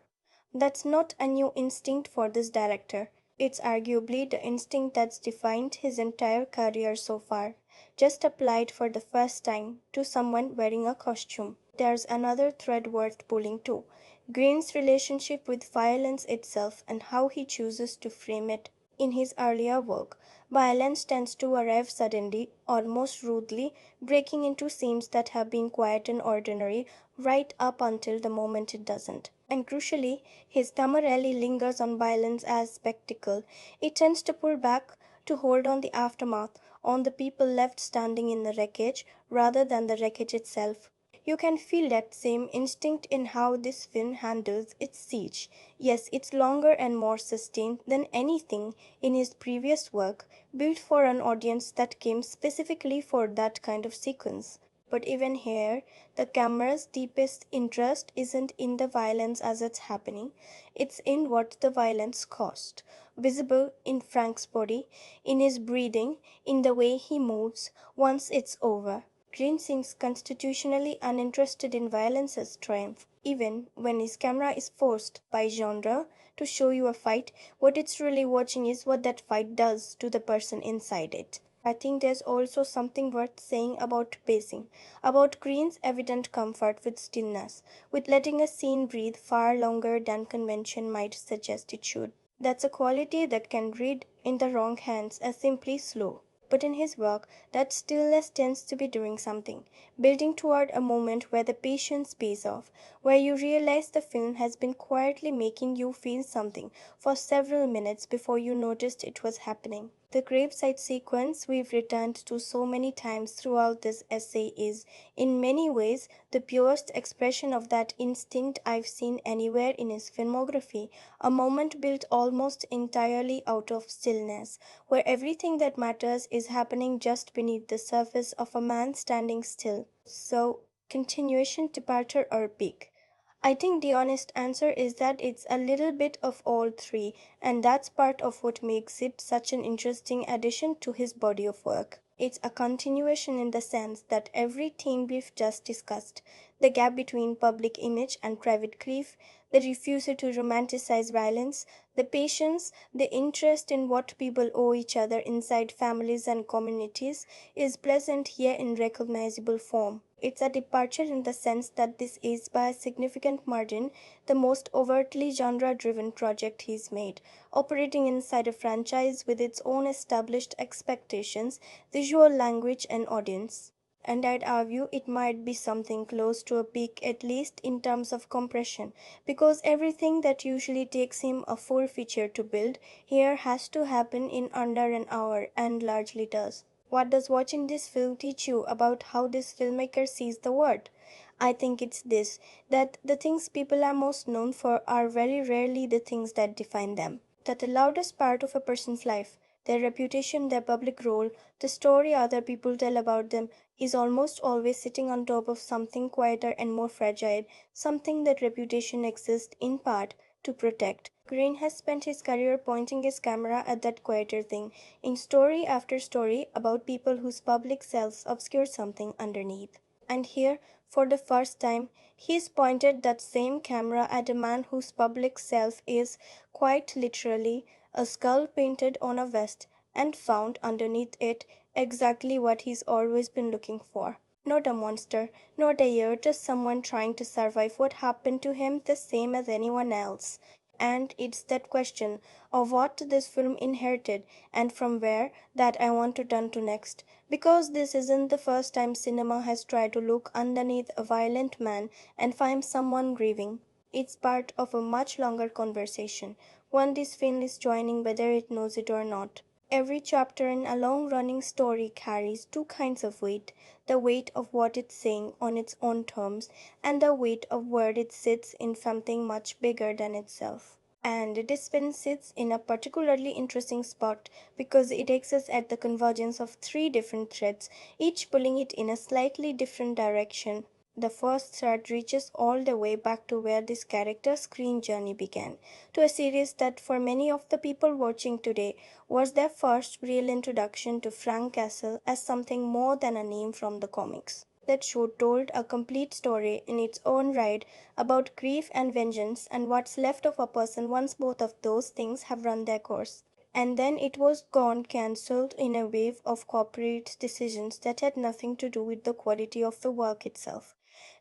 That's not a new instinct for this director. It's arguably the instinct that's defined his entire career so far, just applied for the first time to someone wearing a costume. There's another thread worth pulling too: Green's relationship with violence itself and how he chooses to frame it. In his earlier work, violence tends to arrive suddenly, almost rudely, breaking into scenes that have been quiet and ordinary right up until the moment it doesn't. And crucially, his camera rarely lingers on violence as spectacle. It tends to pull back, to hold on the aftermath, on the people left standing in the wreckage, rather than the wreckage itself. You can feel that same instinct in how this film handles its siege. Yes, it's longer and more sustained than anything in his previous work, built for an audience that came specifically for that kind of sequence. But even here, the camera's deepest interest isn't in the violence as it's happening, it's in what the violence cost. Visible in Frank's body, in his breathing, in the way he moves once it's over. Green seems constitutionally uninterested in violence's triumph. Even when his camera is forced by genre to show you a fight, what it's really watching is what that fight does to the person inside it. I think there's also something worth saying about pacing, about Green's evident comfort with stillness, with letting a scene breathe far longer than convention might suggest it should. That's a quality that can read in the wrong hands as simply slow. But in his work, that stillness tends to be doing something, building toward a moment where the patience pays off, where you realize the film has been quietly making you feel something for several minutes before you noticed it was happening. The graveside sequence we've returned to so many times throughout this essay is, in many ways, the purest expression of that instinct I've seen anywhere in his filmography, a moment built almost entirely out of stillness, where everything that matters is happening just beneath the surface of a man standing still. So, continuation, departure, or peak? I think the honest answer is that it's a little bit of all three, and that's part of what makes it such an interesting addition to his body of work. It's a continuation in the sense that every theme we've just discussed, the gap between public image and private grief, the refusal to romanticize violence, the patience, the interest in what people owe each other inside families and communities, is present here in recognizable form. It's a departure in the sense that this is, by a significant margin, the most overtly genre driven project he's made, operating inside a franchise with its own established expectations, visual language, and audience. And I'd argue it might be something close to a peak, at least in terms of compression, because everything that usually takes him a full feature to build here has to happen in under an hour, and largely does. What does watching this film teach you about how this filmmaker sees the world? I think it's this, that the things people are most known for are very rarely the things that define them. That the loudest part of a person's life, their reputation, their public role, the story other people tell about them, is almost always sitting on top of something quieter and more fragile, something that reputation exists in part to protect. Green has spent his career pointing his camera at that quieter thing, in story after story about people whose public selves obscure something underneath. And here, for the first time, he's pointed that same camera at a man whose public self is, quite literally, a skull painted on a vest, and found underneath it exactly what he's always been looking for. Not a monster, not a year, just someone trying to survive what happened to him the same as anyone else. And it's that question of what this film inherited and from where that I want to turn to next. Because this isn't the first time cinema has tried to look underneath a violent man and find someone grieving. It's part of a much longer conversation, one this film is joining whether it knows it or not. Every chapter in a long running story carries two kinds of weight, the weight of what it's saying on its own terms, and the weight of where it sits in something much bigger than itself. And this film sits in a particularly interesting spot because it exists at the convergence of three different threads, each pulling it in a slightly different direction. The first thread reaches all the way back to where this character's screen journey began, to a series that for many of the people watching today was their first real introduction to Frank Castle as something more than a name from the comics. That show told a complete story in its own right about grief and vengeance and what's left of a person once both of those things have run their course. And then it was gone, cancelled in a wave of corporate decisions that had nothing to do with the quality of the work itself,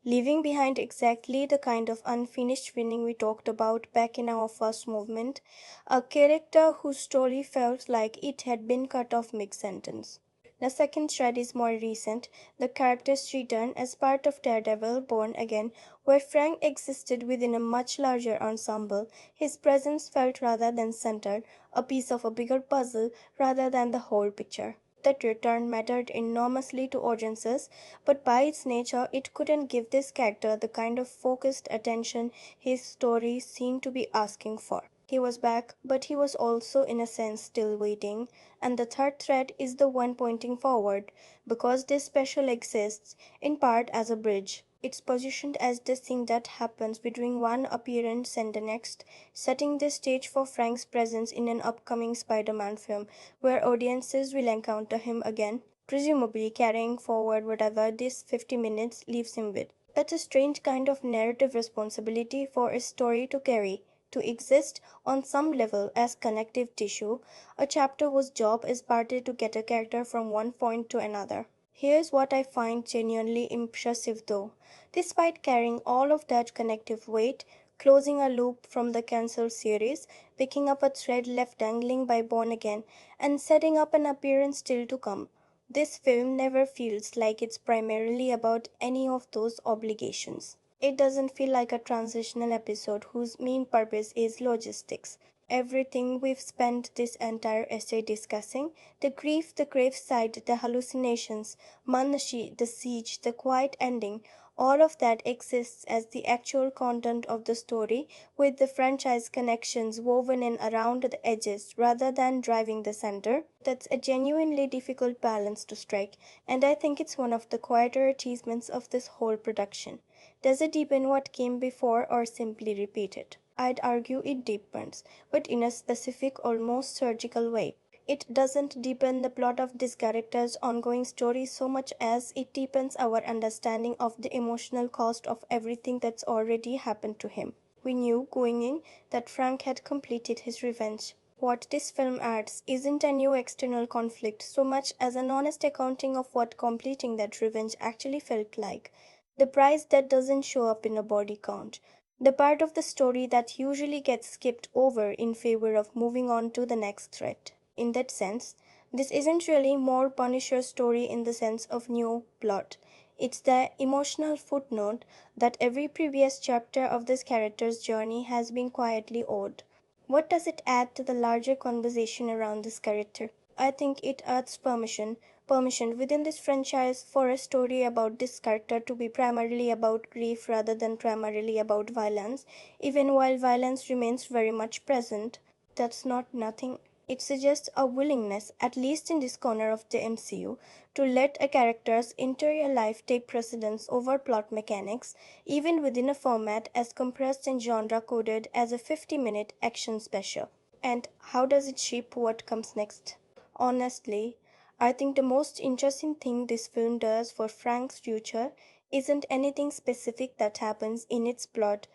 leaving behind exactly the kind of unfinished feeling we talked about back in our first movement, a character whose story felt like it had been cut off mid-sentence. The second thread is more recent, the character's return as part of Daredevil Born Again, where Frank existed within a much larger ensemble. His presence felt rather than centered, a piece of a bigger puzzle rather than the whole picture. That return mattered enormously to audiences, but by its nature, it couldn't give this character the kind of focused attention his story seemed to be asking for. He was back, but he was also, in a sense, still waiting. And the third thread is the one pointing forward, because this special exists, in part, as a bridge. It's positioned as the thing that happens between one appearance and the next, setting the stage for Frank's presence in an upcoming Spider Man film, where audiences will encounter him again, presumably carrying forward whatever this 50 minutes leaves him with. It's a strange kind of narrative responsibility for a story to carry, to exist on some level as connective tissue. A chapter whose job is partly to get a character from one point to another. Here's what I find genuinely impressive though. Despite carrying all of that connective weight, closing a loop from the cancelled series, picking up a thread left dangling by Born Again, and setting up an appearance still to come. This film never feels like it's primarily about any of those obligations. It doesn't feel like a transitional episode whose main purpose is logistics. Everything we've spent this entire essay discussing, the grief, the graveside, the hallucinations, Ma Gnucci, the siege, the quiet ending, all of that exists as the actual content of the story, with the franchise connections woven in around the edges rather than driving the center. That's a genuinely difficult balance to strike, and I think it's one of the quieter achievements of this whole production. Does it deepen what came before or simply repeat it? I'd argue it deepens, but in a specific, almost surgical way. It doesn't deepen the plot of this character's ongoing story so much as it deepens our understanding of the emotional cost of everything that's already happened to him. We knew going in that Frank had completed his revenge. What this film adds isn't a new external conflict so much as an honest accounting of what completing that revenge actually felt like. The price that doesn't show up in a body count. The part of the story that usually gets skipped over in favor of moving on to the next threat. In that sense, this isn't really more Punisher story in the sense of new plot. It's the emotional footnote that every previous chapter of this character's journey has been quietly owed. What does it add to the larger conversation around this character? I think it adds permission within this franchise for a story about this character to be primarily about grief rather than primarily about violence, even while violence remains very much present. That's not nothing. It suggests a willingness, at least in this corner of the MCU, to let a character's interior life take precedence over plot mechanics, even within a format as compressed and genre coded as a 50-minute action special. And how does it shape what comes next? Honestly, I think the most interesting thing this film does for Frank's future isn't anything specific that happens in its plot.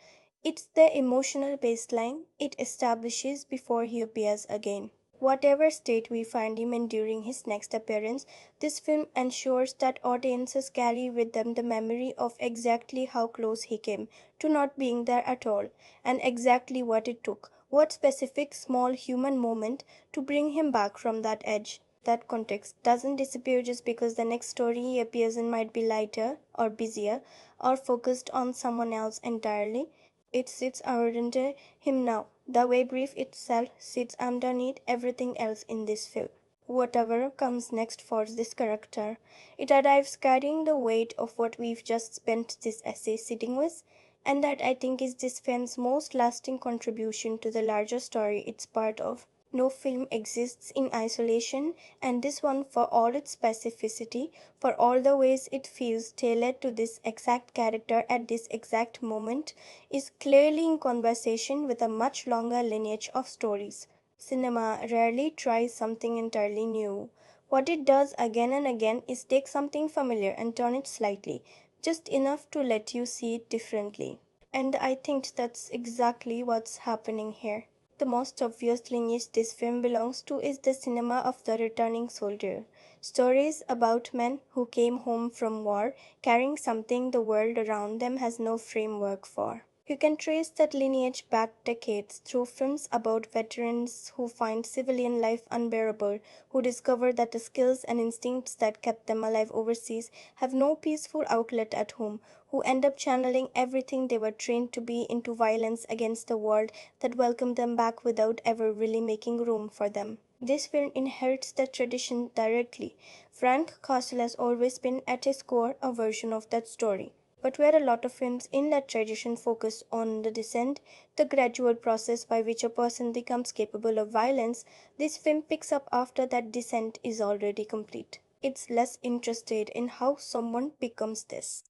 It's the emotional baseline it establishes before he appears again. Whatever state we find him in during his next appearance, this film ensures that audiences carry with them the memory of exactly how close he came to not being there at all, and exactly what it took, what specific small human moment to bring him back from that edge. That context doesn't disappear just because the next story he appears in might be lighter, or busier, or focused on someone else entirely. It sits under him now, the way grief itself sits underneath everything else in this film. Whatever comes next for this character, it arrives carrying the weight of what we've just spent this essay sitting with, and that I think is this film's most lasting contribution to the larger story it's part of. No film exists in isolation, and this one, for all its specificity, for all the ways it feels tailored to this exact character at this exact moment, is clearly in conversation with a much longer lineage of stories. Cinema rarely tries something entirely new. What it does again and again is take something familiar and turn it slightly, just enough to let you see it differently. And I think that's exactly what's happening here. The most obvious lineage this film belongs to is the cinema of the returning soldier. Stories about men who came home from war carrying something the world around them has no framework for. You can trace that lineage back decades through films about veterans who find civilian life unbearable, who discover that the skills and instincts that kept them alive overseas have no peaceful outlet at home, who end up channeling everything they were trained to be into violence against the world that welcomed them back without ever really making room for them. This film inherits that tradition directly. Frank Castle has always been at its core a version of that story. But where a lot of films in that tradition focus on the descent, the gradual process by which a person becomes capable of violence, this film picks up after that descent is already complete. It's less interested in how someone becomes this.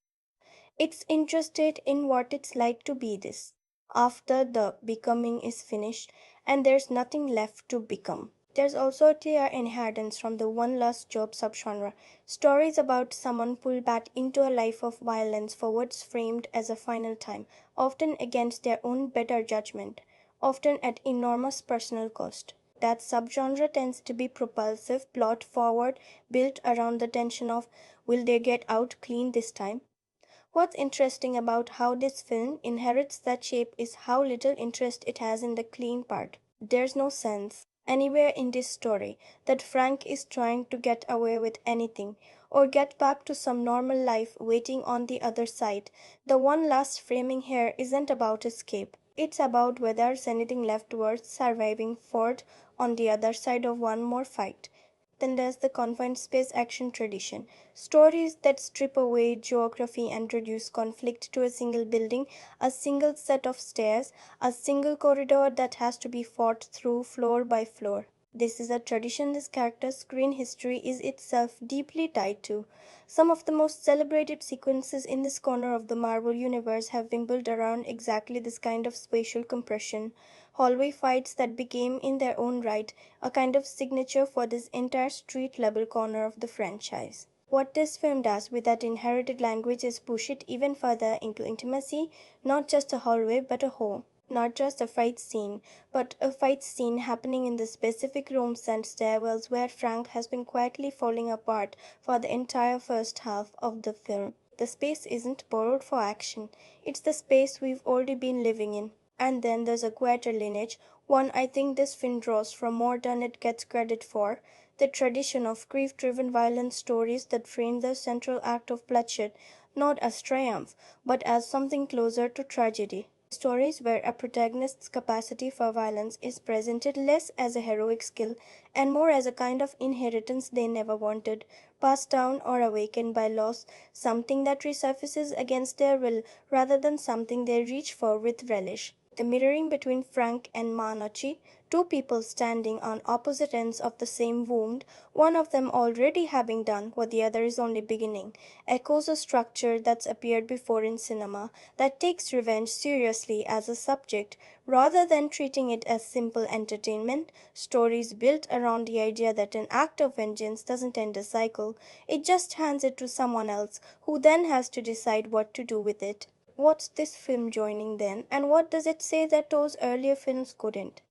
It's interested in what it's like to be this. After the becoming is finished and there's nothing left to become. There's also a clear inheritance from the one last job subgenre. Stories about someone pulled back into a life of violence for what's framed as a final time, often against their own better judgment, often at enormous personal cost. That subgenre tends to be propulsive, plot forward, built around the tension of will they get out clean this time? What's interesting about how this film inherits that shape is how little interest it has in the clean part. There's no sense anywhere in this story that Frank is trying to get away with anything or get back to some normal life waiting on the other side. The one last framing here isn't about escape. It's about whether there's anything left worth surviving for on the other side of one more fight. Then there's the confined space action tradition. Stories that strip away geography and reduce conflict to a single building, a single set of stairs, a single corridor that has to be fought through floor by floor. This is a tradition this character's screen history is itself deeply tied to. Some of the most celebrated sequences in this corner of the Marvel Universe have been built around exactly this kind of spatial compression. Hallway fights that became, in their own right, a kind of signature for this entire street level corner of the franchise. What this film does with that inherited language is push it even further into intimacy, not just a hallway but a home. Not just a fight scene, but a fight scene happening in the specific rooms and stairwells where Frank has been quietly falling apart for the entire first half of the film. The space isn't borrowed for action, it's the space we've already been living in. And then there's a quieter lineage, one I think this film draws from more than it gets credit for, the tradition of grief-driven violent stories that frame the central act of bloodshed not as triumph, but as something closer to tragedy. Stories where a protagonist's capacity for violence is presented less as a heroic skill and more as a kind of inheritance they never wanted, passed down or awakened by loss, something that resurfaces against their will rather than something they reach for with relish. The mirroring between Frank and Ma Gnucci, two people standing on opposite ends of the same wound, one of them already having done what the other is only beginning, echoes a structure that's appeared before in cinema that takes revenge seriously as a subject rather than treating it as simple entertainment. Stories built around the idea that an act of vengeance doesn't end a cycle, it just hands it to someone else who then has to decide what to do with it. What's this film joining then, and what does it say that those earlier films couldn't?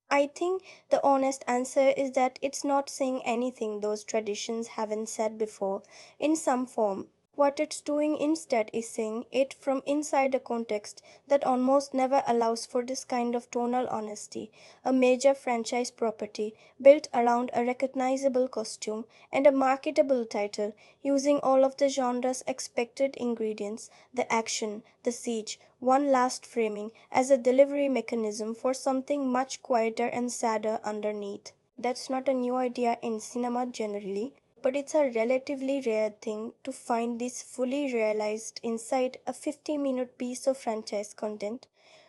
I think the honest answer is that it's not saying anything those traditions haven't said before, in some form. What it's doing instead is saying it from inside a context that almost never allows for this kind of tonal honesty. A major franchise property built around a recognizable costume and a marketable title, using all of the genre's expected ingredients, the action, the siege, one last framing, as a delivery mechanism for something much quieter and sadder underneath. That's not a new idea in cinema generally, but it's a relatively rare thing to find this fully realized inside a 50-minute piece of franchise content,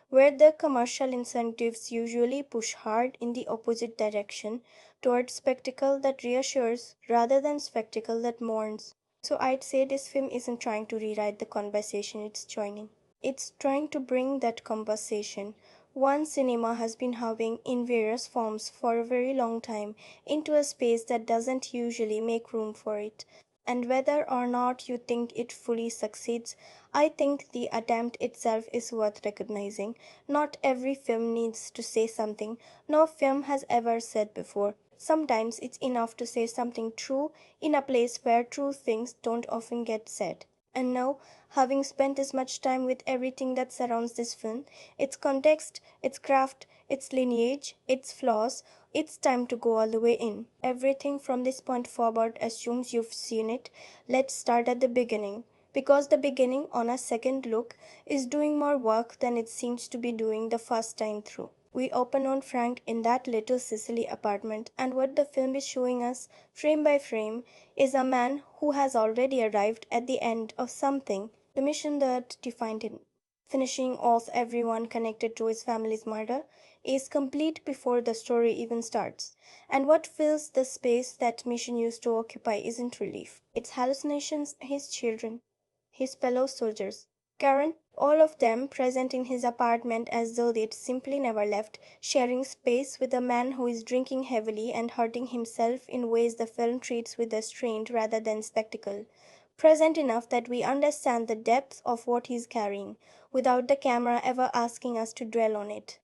where the commercial incentives usually push hard in the opposite direction towards spectacle that reassures rather than spectacle that mourns. So I'd say this film isn't trying to rewrite the conversation it's joining. It's trying to bring that conversation, one cinema has been having in various forms for a very long time, into a space that doesn't usually make room for it. And whether or not you think it fully succeeds, I think the attempt itself is worth recognizing. Not every film needs to say something no film has ever said before. Sometimes it's enough to say something true in a place where true things don't often get said. And now, having spent as much time with everything that surrounds this film, its context, its craft, its lineage, its flaws, it's time to go all the way in. Everything from this point forward assumes you've seen it. Let's start at the beginning. Because the beginning, on a second look, is doing more work than it seems to be doing the first time through. We open on Frank in that little Sicily apartment, and what the film is showing us, frame by frame, is a man who has already arrived at the end of something, the mission that defined him. Finishing off everyone connected to his family's murder is complete before the story even starts. And what fills the space that mission used to occupy isn't relief. It's hallucinations, his children, his fellow soldiers, Karen, all of them present in his apartment as though they'd simply never left, sharing space with a man who is drinking heavily and hurting himself in ways the film treats with restraint rather than spectacle. Present enough that we understand the depth of what he's carrying, without the camera ever asking us to dwell on it.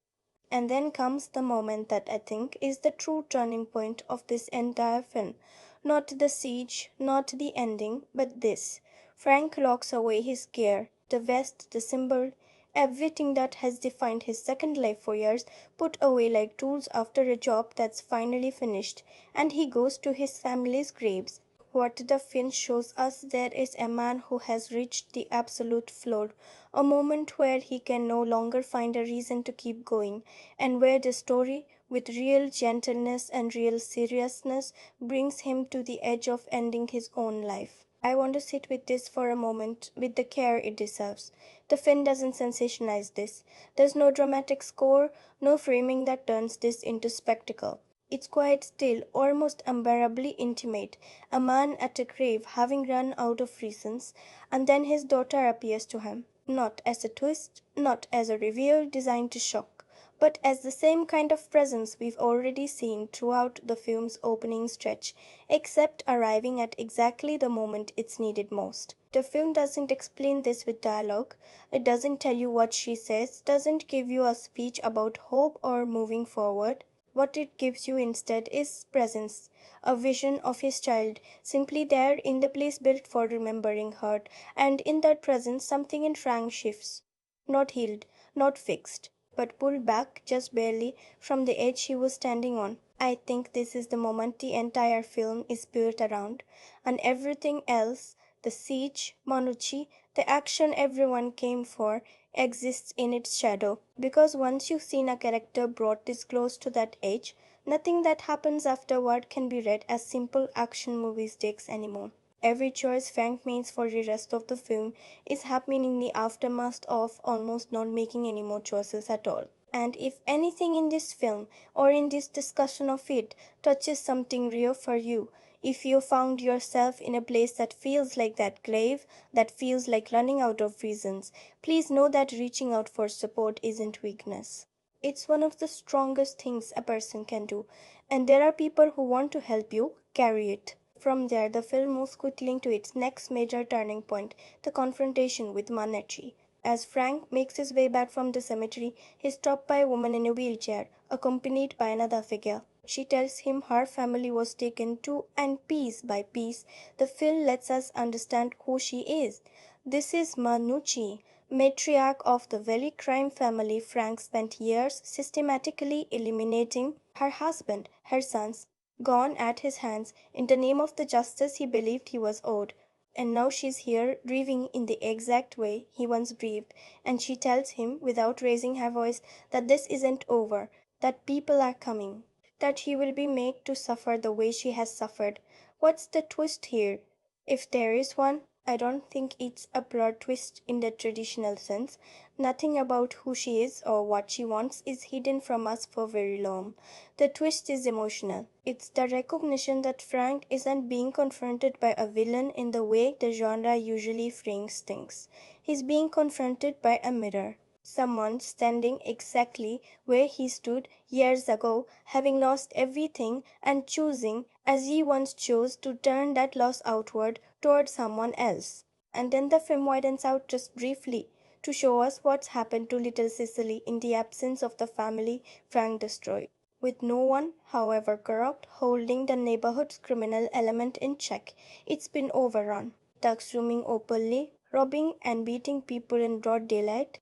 And then comes the moment that I think is the true turning point of this entire film. Not the siege, not the ending, but this. Frank locks away his gear, the vest, the symbol, everything that has defined his second life for years, put away like tools after a job that's finally finished, and he goes to his family's graves. What the film shows us there is a man who has reached the absolute floor, a moment where he can no longer find a reason to keep going, and where the story, with real gentleness and real seriousness, brings him to the edge of ending his own life. I want to sit with this for a moment with the care it deserves. The film doesn't sensationalize this. There's no dramatic score, no framing that turns this into spectacle. It's quite still, almost unbearably intimate. A man at a grave having run out of reasons, and then his daughter appears to him. Not as a twist, not as a reveal designed to shock, but as the same kind of presence we've already seen throughout the film's opening stretch, except arriving at exactly the moment it's needed most. The film doesn't explain this with dialogue, it doesn't tell you what she says, doesn't give you a speech about hope or moving forward. What it gives you instead is presence, a vision of his child, simply there in the place built for remembering her, and in that presence something in Frank shifts. Not healed, not fixed, but pulled back just barely from the edge he was standing on. I think this is the moment the entire film is built around, and everything else, the siege, Ma Gnucci, the action everyone came for, exists in its shadow. Because once you've seen a character brought this close to that edge, nothing that happens afterward can be read as simple action movie stakes anymore. Every choice Frank makes for the rest of the film is happening in the aftermath of almost not making any more choices at all. And if anything in this film, or in this discussion of it, touches something real for you, if you found yourself in a place that feels like that grave, that feels like running out of reasons, please know that reaching out for support isn't weakness. It's one of the strongest things a person can do, and there are people who want to help you carry it. From there, the film moves quickly into its next major turning point, the confrontation with Ma Gnucci. As Frank makes his way back from the cemetery, he is stopped by a woman in a wheelchair, accompanied by another figure. She tells him her family was taken too, and piece by piece, the film lets us understand who she is. This is Ma Gnucci, matriarch of the very crime family Frank spent years systematically eliminating, her husband, her sons, gone at his hands in the name of the justice he believed he was owed. And now she's here, grieving in the exact way he once grieved, and she tells him, without raising her voice, that this isn't over, that people are coming, that he will be made to suffer the way she has suffered. What's the twist here? If there is one, I don't think it's a broad twist in the traditional sense. Nothing about who she is or what she wants is hidden from us for very long. The twist is emotional. It's the recognition that Frank isn't being confronted by a villain in the way the genre usually frames things. He's being confronted by a mirror. Someone standing exactly where he stood years ago, having lost everything and choosing, as he once chose, to turn that loss outward toward someone else. And then the film widens out just briefly to show us what's happened to little Cicely in the absence of the family Frank destroyed. With no one, however corrupt, holding the neighborhood's criminal element in check, it's been overrun. Thugs roaming openly, robbing and beating people in broad daylight,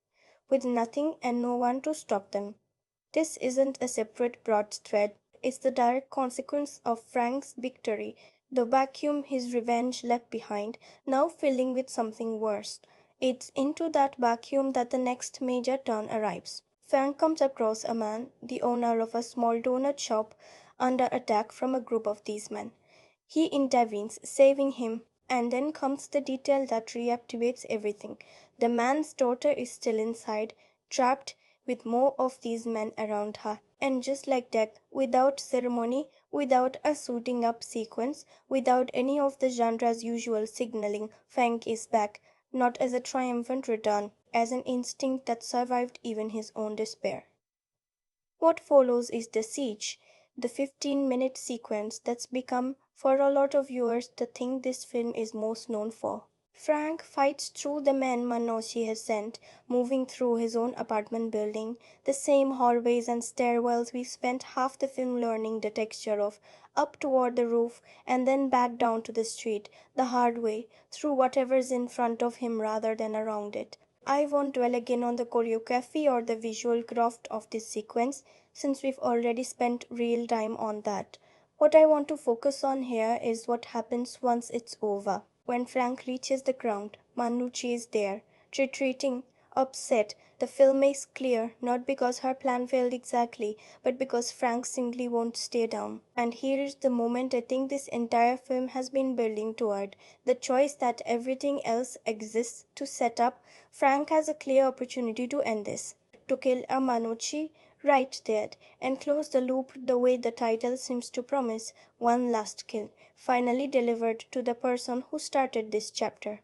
with nothing and no one to stop them. This isn't a separate broad thread, it's the direct consequence of Frank's victory, the vacuum his revenge left behind, now filling with something worse. It's into that vacuum that the next major turn arrives. Frank comes across a man, the owner of a small donut shop, under attack from a group of these men. He intervenes, saving him, and then comes the detail that reactivates everything. The man's daughter is still inside, trapped with more of these men around her. And just like that, without ceremony, without a suiting up sequence, without any of the genre's usual signaling, Frank is back, not as a triumphant return, as an instinct that survived even his own despair. What follows is the siege, the 15-minute sequence that's become, for a lot of viewers, the thing this film is most known for. Frank fights through the men Ma Gnucci has sent, moving through his own apartment building, the same hallways and stairwells we spent half the film learning the texture of, up toward the roof and then back down to the street, the hard way, through whatever's in front of him rather than around it. I won't dwell again on the choreography or the visual craft of this sequence, since we've already spent real time on that. What I want to focus on here is what happens once it's over. When Frank reaches the ground, Ma Gnucci is there, retreating, upset. The film makes clear, not because her plan failed exactly, but because Frank simply won't stay down. And here is the moment I think this entire film has been building toward, the choice that everything else exists to set up. Frank has a clear opportunity to end this, to kill a Ma Gnucci right there, and close the loop the way the title seems to promise, one last kill, finally delivered to the person who started this chapter.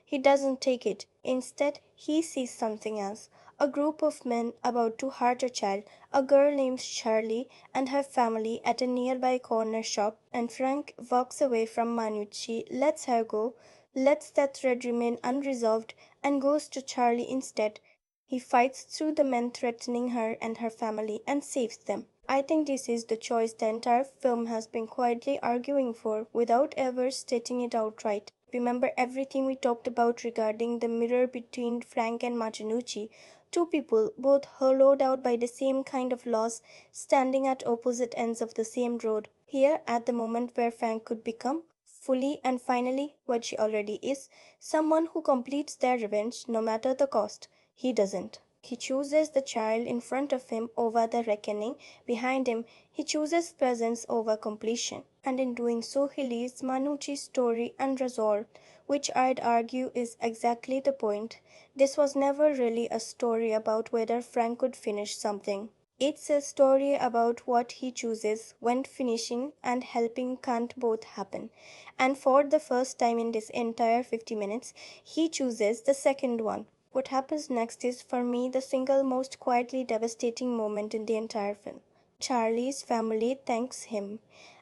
He doesn't take it. Instead, he sees something else. A group of men about to hurt a child, a girl named Charlie and her family at a nearby corner shop, and Frank walks away from Ma Gnucci, lets her go, lets that thread remain unresolved, and goes to Charlie instead. He fights through the men threatening her and her family and saves them. I think this is the choice the entire film has been quietly arguing for without ever stating it outright. Remember everything we talked about regarding the mirror between Frank and Martinucci? Two people, both hollowed out by the same kind of loss, standing at opposite ends of the same road. Here, at the moment where Frank could become, fully and finally, what she already is, someone who completes their revenge no matter the cost. He doesn't. He chooses the child in front of him over the reckoning behind him. He chooses presence over completion. And in doing so, he leaves Manucci's story unresolved, which I'd argue is exactly the point. This was never really a story about whether Frank could finish something. It's a story about what he chooses when finishing and helping can't both happen. And for the first time in this entire 50 minutes, he chooses the second one. What happens next is, for me, the single most quietly devastating moment in the entire film. Charlie's family thanks him,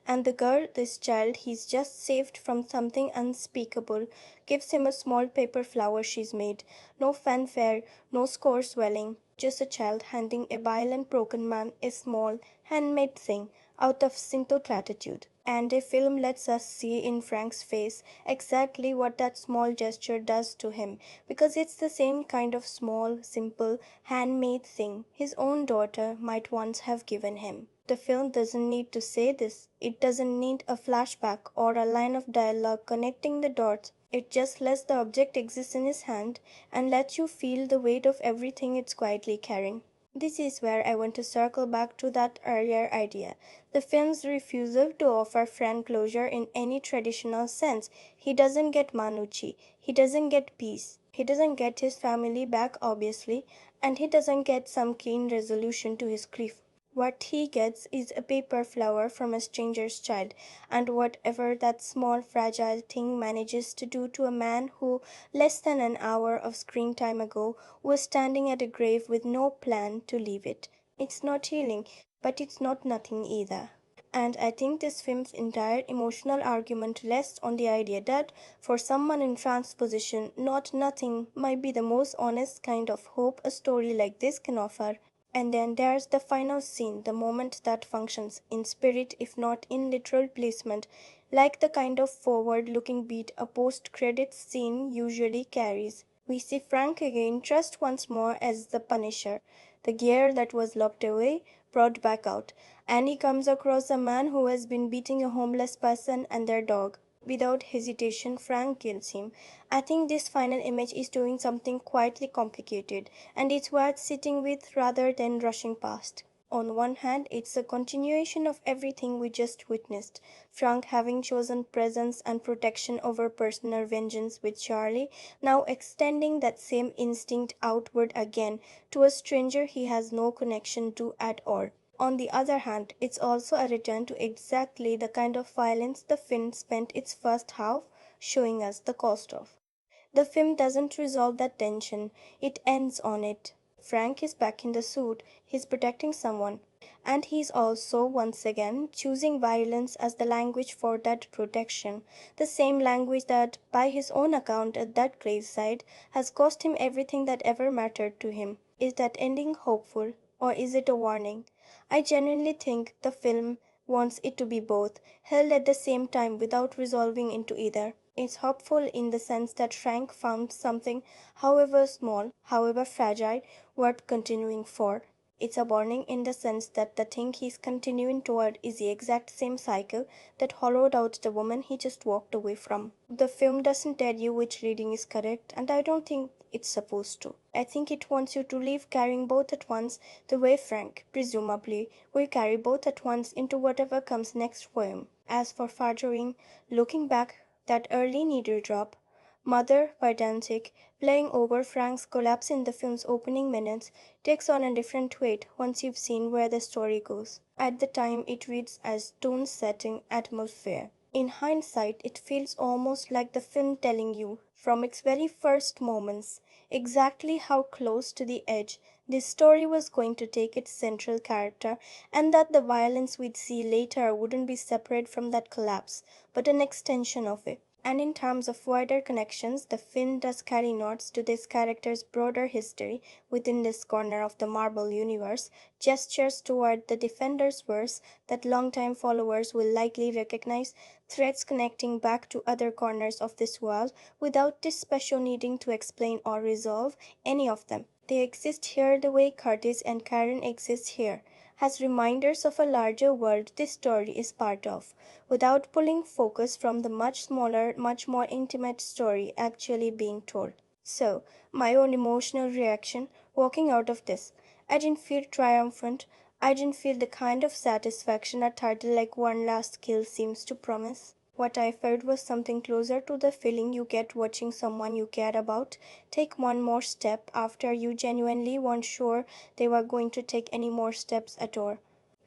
and the girl, this child he's just saved from something unspeakable, gives him a small paper flower she's made. No fanfare, no score swelling, just a child handing a violent broken man a small, handmade thing out of simple gratitude. And a film lets us see in Frank's face exactly what that small gesture does to him, because it's the same kind of small, simple, handmade thing his own daughter might once have given him. The film doesn't need to say this. It doesn't need a flashback or a line of dialogue connecting the dots. It just lets the object exist in his hand and lets you feel the weight of everything it's quietly carrying. This is where I want to circle back to that earlier idea. The film's refusal to offer Frank closure in any traditional sense. He doesn't get Manucci. He doesn't get peace. He doesn't get his family back, obviously, and he doesn't get some clean resolution to his grief. What he gets is a paper flower from a stranger's child, and whatever that small fragile thing manages to do to a man who, less than an hour of screen time ago, was standing at a grave with no plan to leave it. It's not healing, but it's not nothing either. And I think this film's entire emotional argument rests on the idea that, for someone in Frank's position, not nothing might be the most honest kind of hope a story like this can offer. And then there's the final scene, the moment that functions in spirit if not in literal placement, like the kind of forward looking beat a post credits scene usually carries. We see Frank again, dressed once more as the Punisher, the gear that was locked away, brought back out, and he comes across a man who has been beating a homeless person and their dog. Without hesitation, Frank kills him. I think this final image is doing something quietly complicated, and it's worth sitting with rather than rushing past. On one hand, it's a continuation of everything we just witnessed. Frank having chosen presence and protection over personal vengeance with Charlie, now extending that same instinct outward again to a stranger he has no connection to at all. On the other hand, it's also a return to exactly the kind of violence the film spent its first half showing us the cost of. The film doesn't resolve that tension, it ends on it. Frank is back in the suit, he's protecting someone, And he's also, once again, choosing violence as the language for that protection. The same language that, by his own account at that graveside, has cost him everything that ever mattered to him. Is that ending hopeful, or is it a warning? I genuinely think the film wants it to be both, held at the same time without resolving into either. It's hopeful in the sense that Frank found something, however small, however fragile, worth continuing for. It's a warning in the sense that the thing he's continuing toward is the exact same cycle that hollowed out the woman he just walked away from. The film doesn't tell you which reading is correct, and I don't think it's supposed to. I think it wants you to leave carrying both at once, the way Frank, presumably, will carry both at once into whatever comes next for him. As for Farjoring, looking back, that early needle drop, Mother, pedantic, playing over Frank's collapse in the film's opening minutes, takes on a different weight once you've seen where the story goes. At the time, it reads as tone setting atmosphere. In hindsight, it feels almost like the film telling you, from its very first moments, exactly how close to the edge this story was going to take its central character, and that the violence we'd see later wouldn't be separate from that collapse, but an extension of it. And in terms of wider connections, the film does carry nods to this character's broader history within this corner of the Marvel universe, gestures toward the Defenders verse that longtime followers will likely recognize, threads connecting back to other corners of this world without this special needing to explain or resolve any of them. They exist here the way Curtis and Karen exist here, as reminders of a larger world this story is part of, without pulling focus from the much smaller, much more intimate story actually being told. So, my own emotional reaction walking out of this, I didn't feel triumphant. I didn't feel the kind of satisfaction a title like One Last Kill seems to promise. What I felt was something closer to the feeling you get watching someone you care about take one more step after you genuinely weren't sure they were going to take any more steps at all.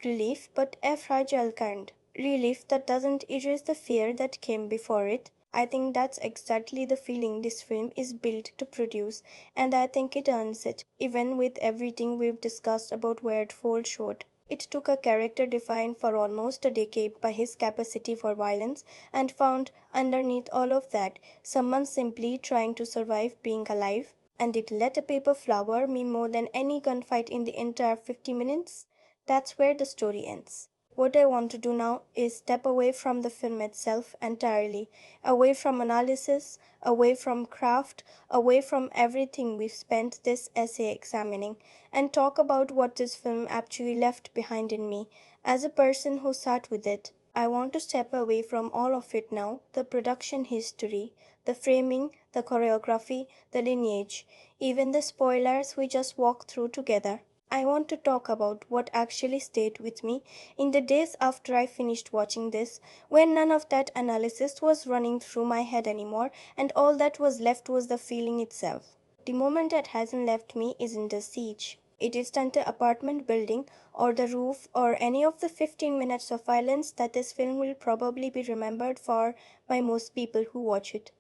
Relief, but a fragile kind. Relief that doesn't erase the fear that came before it. I think that's exactly the feeling this film is built to produce, and I think it earns it, even with everything we've discussed about where it falls short. It took a character defined for almost a decade by his capacity for violence and found, underneath all of that, someone simply trying to survive being alive. And it let a paper flower mean more than any gunfight in the entire 50 minutes. That's where the story ends. What I want to do now is step away from the film itself entirely, away from analysis, away from craft, away from everything we've spent this essay examining, and talk about what this film actually left behind in me as a person who sat with it. I want to step away from all of it now, the production history, the framing, the choreography, the lineage, even the spoilers we just walked through together. I want to talk about what actually stayed with me in the days after I finished watching this, when none of that analysis was running through my head anymore, and all that was left was the feeling itself. The moment that hasn't left me isn't the siege. It isn't the apartment building, or the roof, or any of the 15 minutes of violence that this film will probably be remembered for by most people who watch it.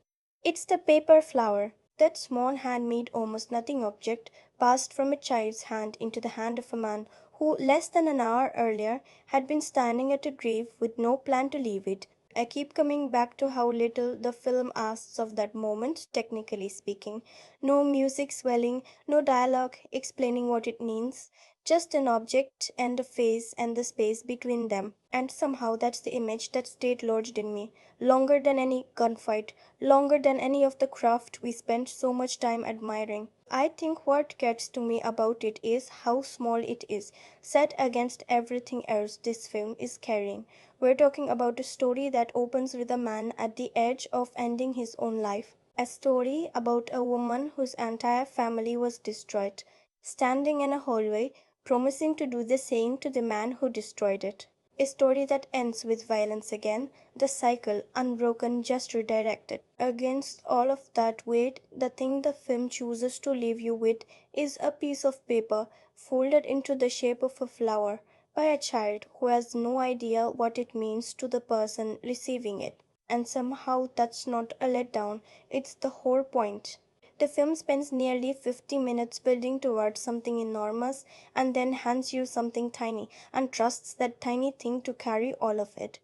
It's the paper flower, that small handmade, almost nothing object passed from a child's hand into the hand of a man who, less than an hour earlier, had been standing at a grave with no plan to leave it. I keep coming back to how little the film asks of that moment, technically speaking. No music swelling, no dialogue explaining what it means, just an object and a face and the space between them. And somehow that's the image that stayed lodged in me, longer than any gunfight, longer than any of the craft we spent so much time admiring. I think what gets to me about it is how small it is, set against everything else this film is carrying. We're talking about a story that opens with a man at the edge of ending his own life. A story about a woman whose entire family was destroyed, standing in a hallway, promising to do the same to the man who destroyed it. A story that ends with violence again, the cycle, unbroken, just redirected. Against all of that weight, the thing the film chooses to leave you with is a piece of paper folded into the shape of a flower by a child who has no idea what it means to the person receiving it. And somehow that's not a letdown, it's the whole point. The film spends nearly 50 minutes building towards something enormous and then hands you something tiny and trusts that tiny thing to carry all of it.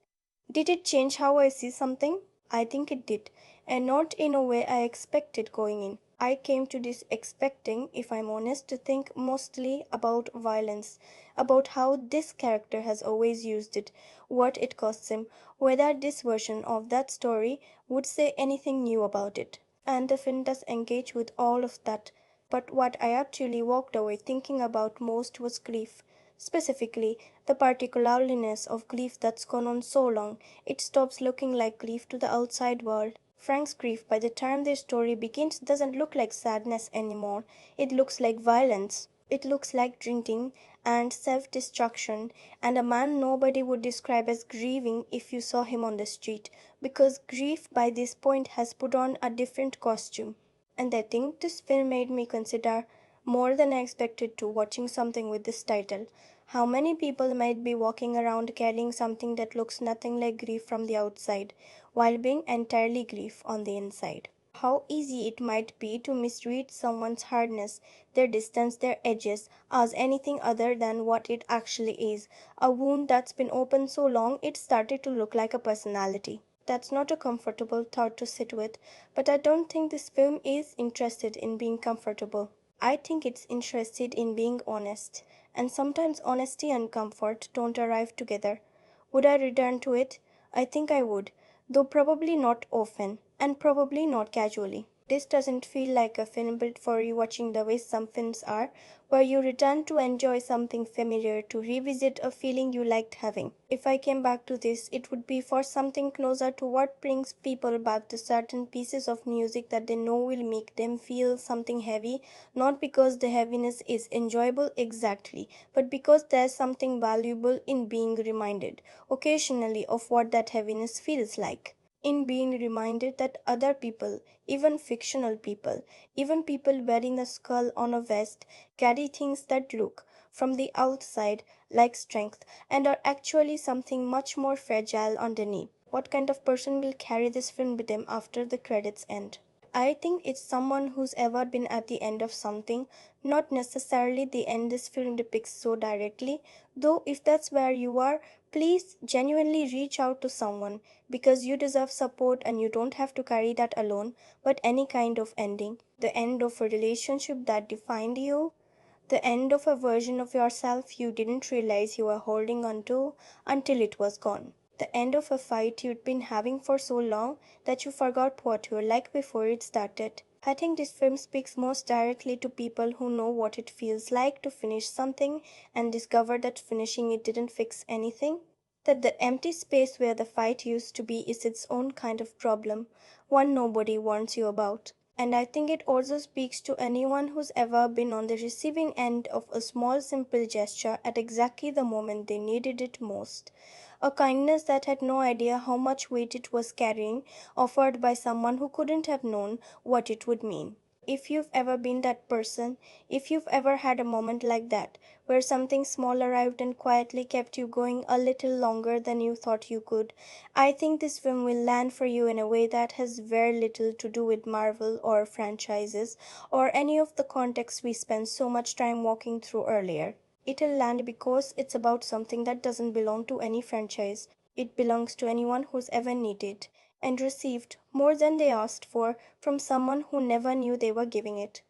Did it change how I see something? I think it did, and not in a way I expected going in. I came to this expecting, if I'm honest, to think mostly about violence, about how this character has always used it, what it costs him, whether this version of that story would say anything new about it. And the film does engage with all of that. But what I actually walked away thinking about most was grief. Specifically, the particularness of grief that's gone on so long, it stops looking like grief to the outside world. Frank's grief, by the time their story begins, doesn't look like sadness anymore. It looks like violence. It looks like drinking and self destruction, and a man nobody would describe as grieving if you saw him on the street, because grief by this point has put on a different costume. And I think this film made me consider, more than I expected to, watching something with this title. How many people might be walking around carrying something that looks nothing like grief from the outside, while being entirely grief on the inside? How easy it might be to misread someone's hardness, their distance, their edges, as anything other than what it actually is, a wound that's been open so long it started to look like a personality. That's not a comfortable thought to sit with, but I don't think this film is interested in being comfortable. I think it's interested in being honest, and sometimes honesty and comfort don't arrive together. Would I return to it? I think I would, though probably not often, and probably not casually. This doesn't feel like a film built for rewatching the way some films are, where you return to enjoy something familiar, to revisit a feeling you liked having. If I came back to this, it would be for something closer to what brings people back to certain pieces of music that they know will make them feel something heavy, not because the heaviness is enjoyable exactly, but because there's something valuable in being reminded, occasionally, of what that heaviness feels like. In being reminded that other people, even fictional people, even people wearing a skull on a vest, carry things that look, from the outside, like strength, and are actually something much more fragile underneath. What kind of person will carry this film with them after the credits end? I think it's someone who's ever been at the end of something, not necessarily the end this film depicts so directly, though if that's where you are, please genuinely reach out to someone, because you deserve support and you don't have to carry that alone. But any kind of ending, the end of a relationship that defined you, the end of a version of yourself you didn't realize you were holding on to until it was gone. The end of a fight you'd been having for so long that you forgot what you were like before it started. I think this film speaks most directly to people who know what it feels like to finish something and discover that finishing it didn't fix anything. That the empty space where the fight used to be is its own kind of problem, one nobody warns you about. And I think it also speaks to anyone who's ever been on the receiving end of a small, simple gesture at exactly the moment they needed it most. A kindness that had no idea how much weight it was carrying, offered by someone who couldn't have known what it would mean. If you've ever been that person, if you've ever had a moment like that, where something small arrived and quietly kept you going a little longer than you thought you could, I think this film will land for you in a way that has very little to do with Marvel or franchises or any of the context we spent so much time walking through earlier. It'll land because it's about something that doesn't belong to any franchise. It belongs to anyone who's ever needed and received more than they asked for from someone who never knew they were giving it.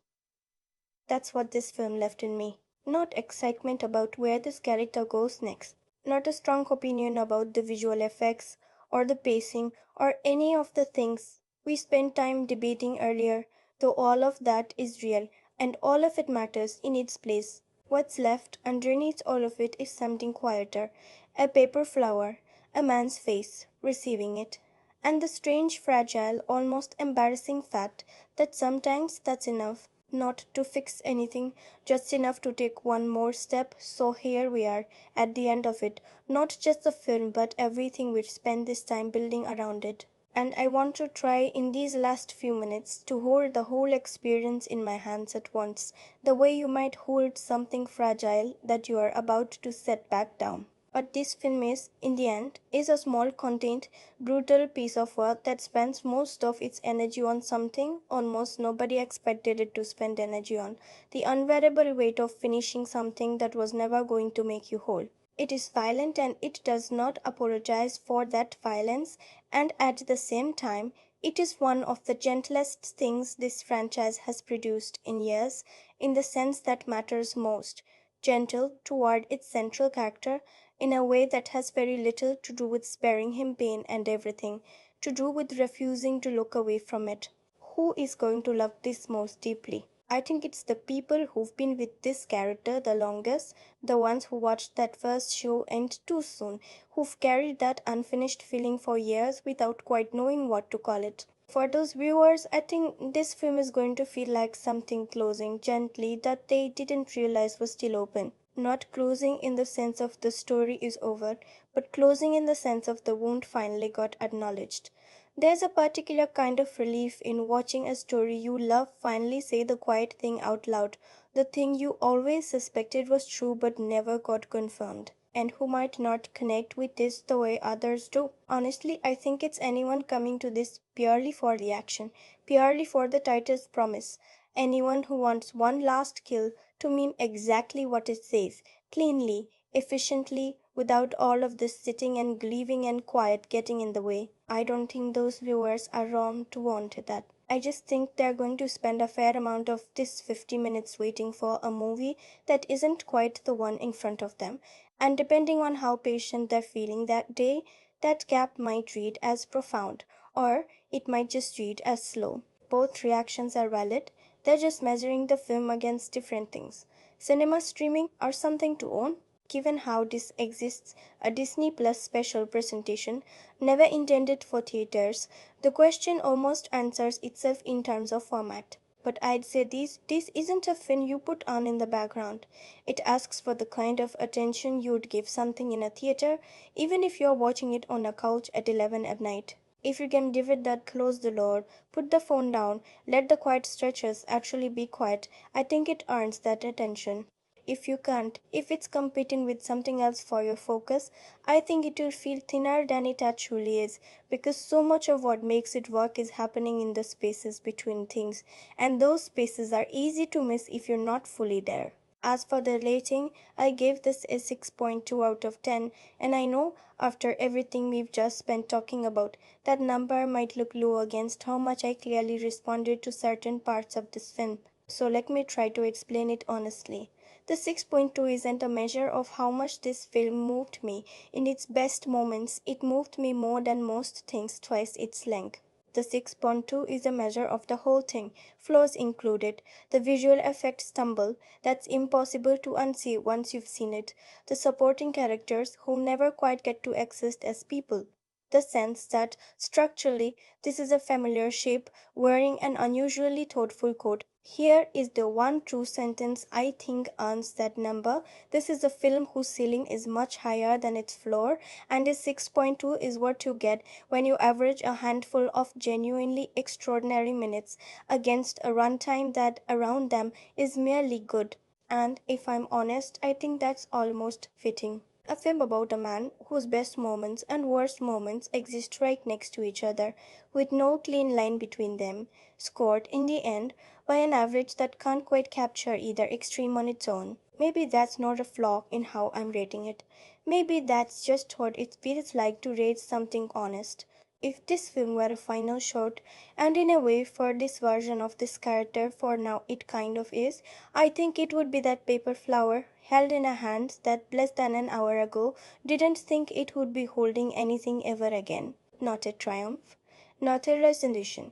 That's what this film left in me. Not excitement about where this character goes next, not a strong opinion about the visual effects or the pacing or any of the things we spent time debating earlier, though all of that is real and all of it matters in its place. What's left underneath all of it is something quieter, a paper flower, a man's face, receiving it, and the strange, fragile, almost embarrassing fact that sometimes that's enough, not to fix anything, just enough to take one more step. So here we are, at the end of it, not just the film, but everything we've spent this time building around it. And I want to try in these last few minutes to hold the whole experience in my hands at once, the way you might hold something fragile that you are about to set back down. But this film is, in the end, is a small, contained, brutal piece of work that spends most of its energy on something almost nobody expected it to spend energy on: the unbearable weight of finishing something that was never going to make you whole. It is violent and it does not apologize for that violence, and at the same time, it is one of the gentlest things this franchise has produced in years, in the sense that matters most: gentle toward its central character in a way that has very little to do with sparing him pain and everything to do with refusing to look away from it. Who is going to love this most deeply? I think it's the people who've been with this character the longest, the ones who watched that first show end too soon, who've carried that unfinished feeling for years without quite knowing what to call it. For those viewers, I think this film is going to feel like something closing gently that they didn't realize was still open. Not closing in the sense of the story is over, but closing in the sense of the wound finally got acknowledged. There's a particular kind of relief in watching a story you love finally say the quiet thing out loud, the thing you always suspected was true but never got confirmed. And who might not connect with this the way others do? Honestly, I think it's anyone coming to this purely for the action, purely for the title's promise. Anyone who wants one last kill to mean exactly what it says, cleanly, efficiently, without all of this sitting and grieving and quiet getting in the way. I don't think those viewers are wrong to want that. I just think they're going to spend a fair amount of this 50 minutes waiting for a movie that isn't quite the one in front of them. And depending on how patient they're feeling that day, that gap might read as profound, or it might just read as slow. Both reactions are valid, they're just measuring the film against different things. Cinema streaming or something to own? Given how this exists, a Disney Plus special presentation, never intended for theaters, the question almost answers itself in terms of format. But I'd say this isn't a film you put on in the background. It asks for the kind of attention you'd give something in a theater, even if you're watching it on a couch at 11 at night. If you can give it that close the door, put the phone down, let the quiet stretches actually be quiet, I think it earns that attention. If you can't, if it's competing with something else for your focus, I think it will feel thinner than it actually is, because so much of what makes it work is happening in the spaces between things, and those spaces are easy to miss if you're not fully there. As for the rating, I gave this a 6.2 out of 10, and I know after everything we've just spent talking about, that number might look low against how much I clearly responded to certain parts of this film. So let me try to explain it honestly. The 6.2 isn't a measure of how much this film moved me. In its best moments, it moved me more than most things twice its length. The 6.2 is a measure of the whole thing, flaws included, the visual effects stumble, that's impossible to unsee once you've seen it, the supporting characters who never quite get to exist as people, the sense that structurally this is a familiar shape wearing an unusually thoughtful coat. Here is the one true sentence I think earns that number. This is a film whose ceiling is much higher than its floor, and a 6.2 is what you get when you average a handful of genuinely extraordinary minutes against a runtime that around them is merely good. And if I'm honest, I think that's almost fitting. A film about a man whose best moments and worst moments exist right next to each other, with no clean line between them, scored in the end by an average that can't quite capture either extreme on its own. Maybe that's not a flaw in how I'm rating it. Maybe that's just what it feels like to rate something honest. If this film were a final shot, and in a way for this version of this character for now it kind of is, I think it would be that paper flower held in a hand that less than an hour ago didn't think it would be holding anything ever again. Not a triumph, not a resolution,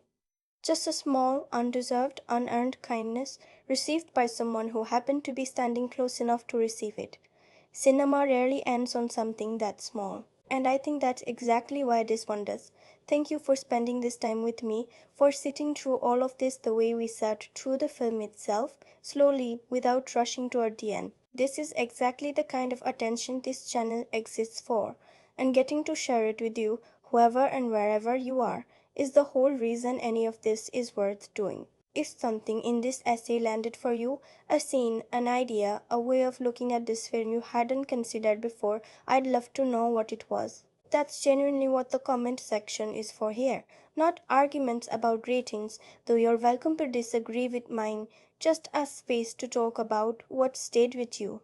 just a small, undeserved, unearned kindness received by someone who happened to be standing close enough to receive it. Cinema rarely ends on something that small. And I think that's exactly why this one does. Thank you for spending this time with me, for sitting through all of this the way we sat through the film itself, slowly, without rushing toward the end. This is exactly the kind of attention this channel exists for, and getting to share it with you, whoever and wherever you are, is the whole reason any of this is worth doing. if something in this essay landed for you, a scene, an idea, a way of looking at this film you hadn't considered before, I'd love to know what it was. That's genuinely what the comment section is for here. Not arguments about ratings, though you're welcome to disagree with mine, just a space to talk about what stayed with you.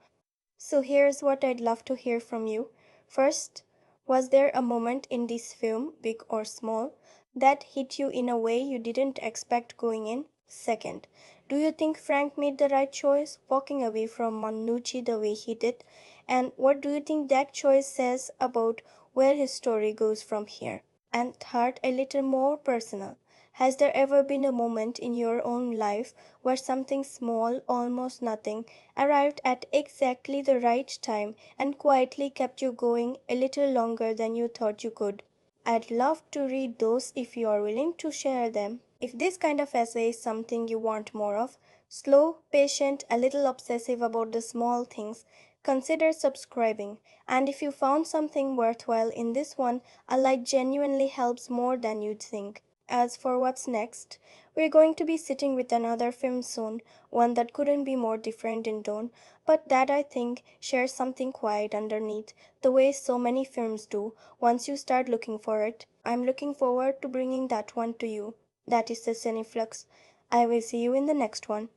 So here's what I'd love to hear from you. First, was there a moment in this film, big or small, that hit you in a way you didn't expect going in? Second, do you think Frank made the right choice, walking away from Ma Gnucci the way he did? And what do you think that choice says about where his story goes from here? And third, a little more personal. Has there ever been a moment in your own life where something small, almost nothing, arrived at exactly the right time and quietly kept you going a little longer than you thought you could? I'd love to read those if you are willing to share them. If this kind of essay is something you want more of, slow, patient, a little obsessive about the small things, consider subscribing. And if you found something worthwhile in this one, a like genuinely helps more than you'd think. As for what's next, we're going to be sitting with another film soon, one that couldn't be more different in tone, but that I think shares something quiet underneath, the way so many films do once you start looking for it. I'm looking forward to bringing that one to you. That is the Cineflux. I will see you in the next one.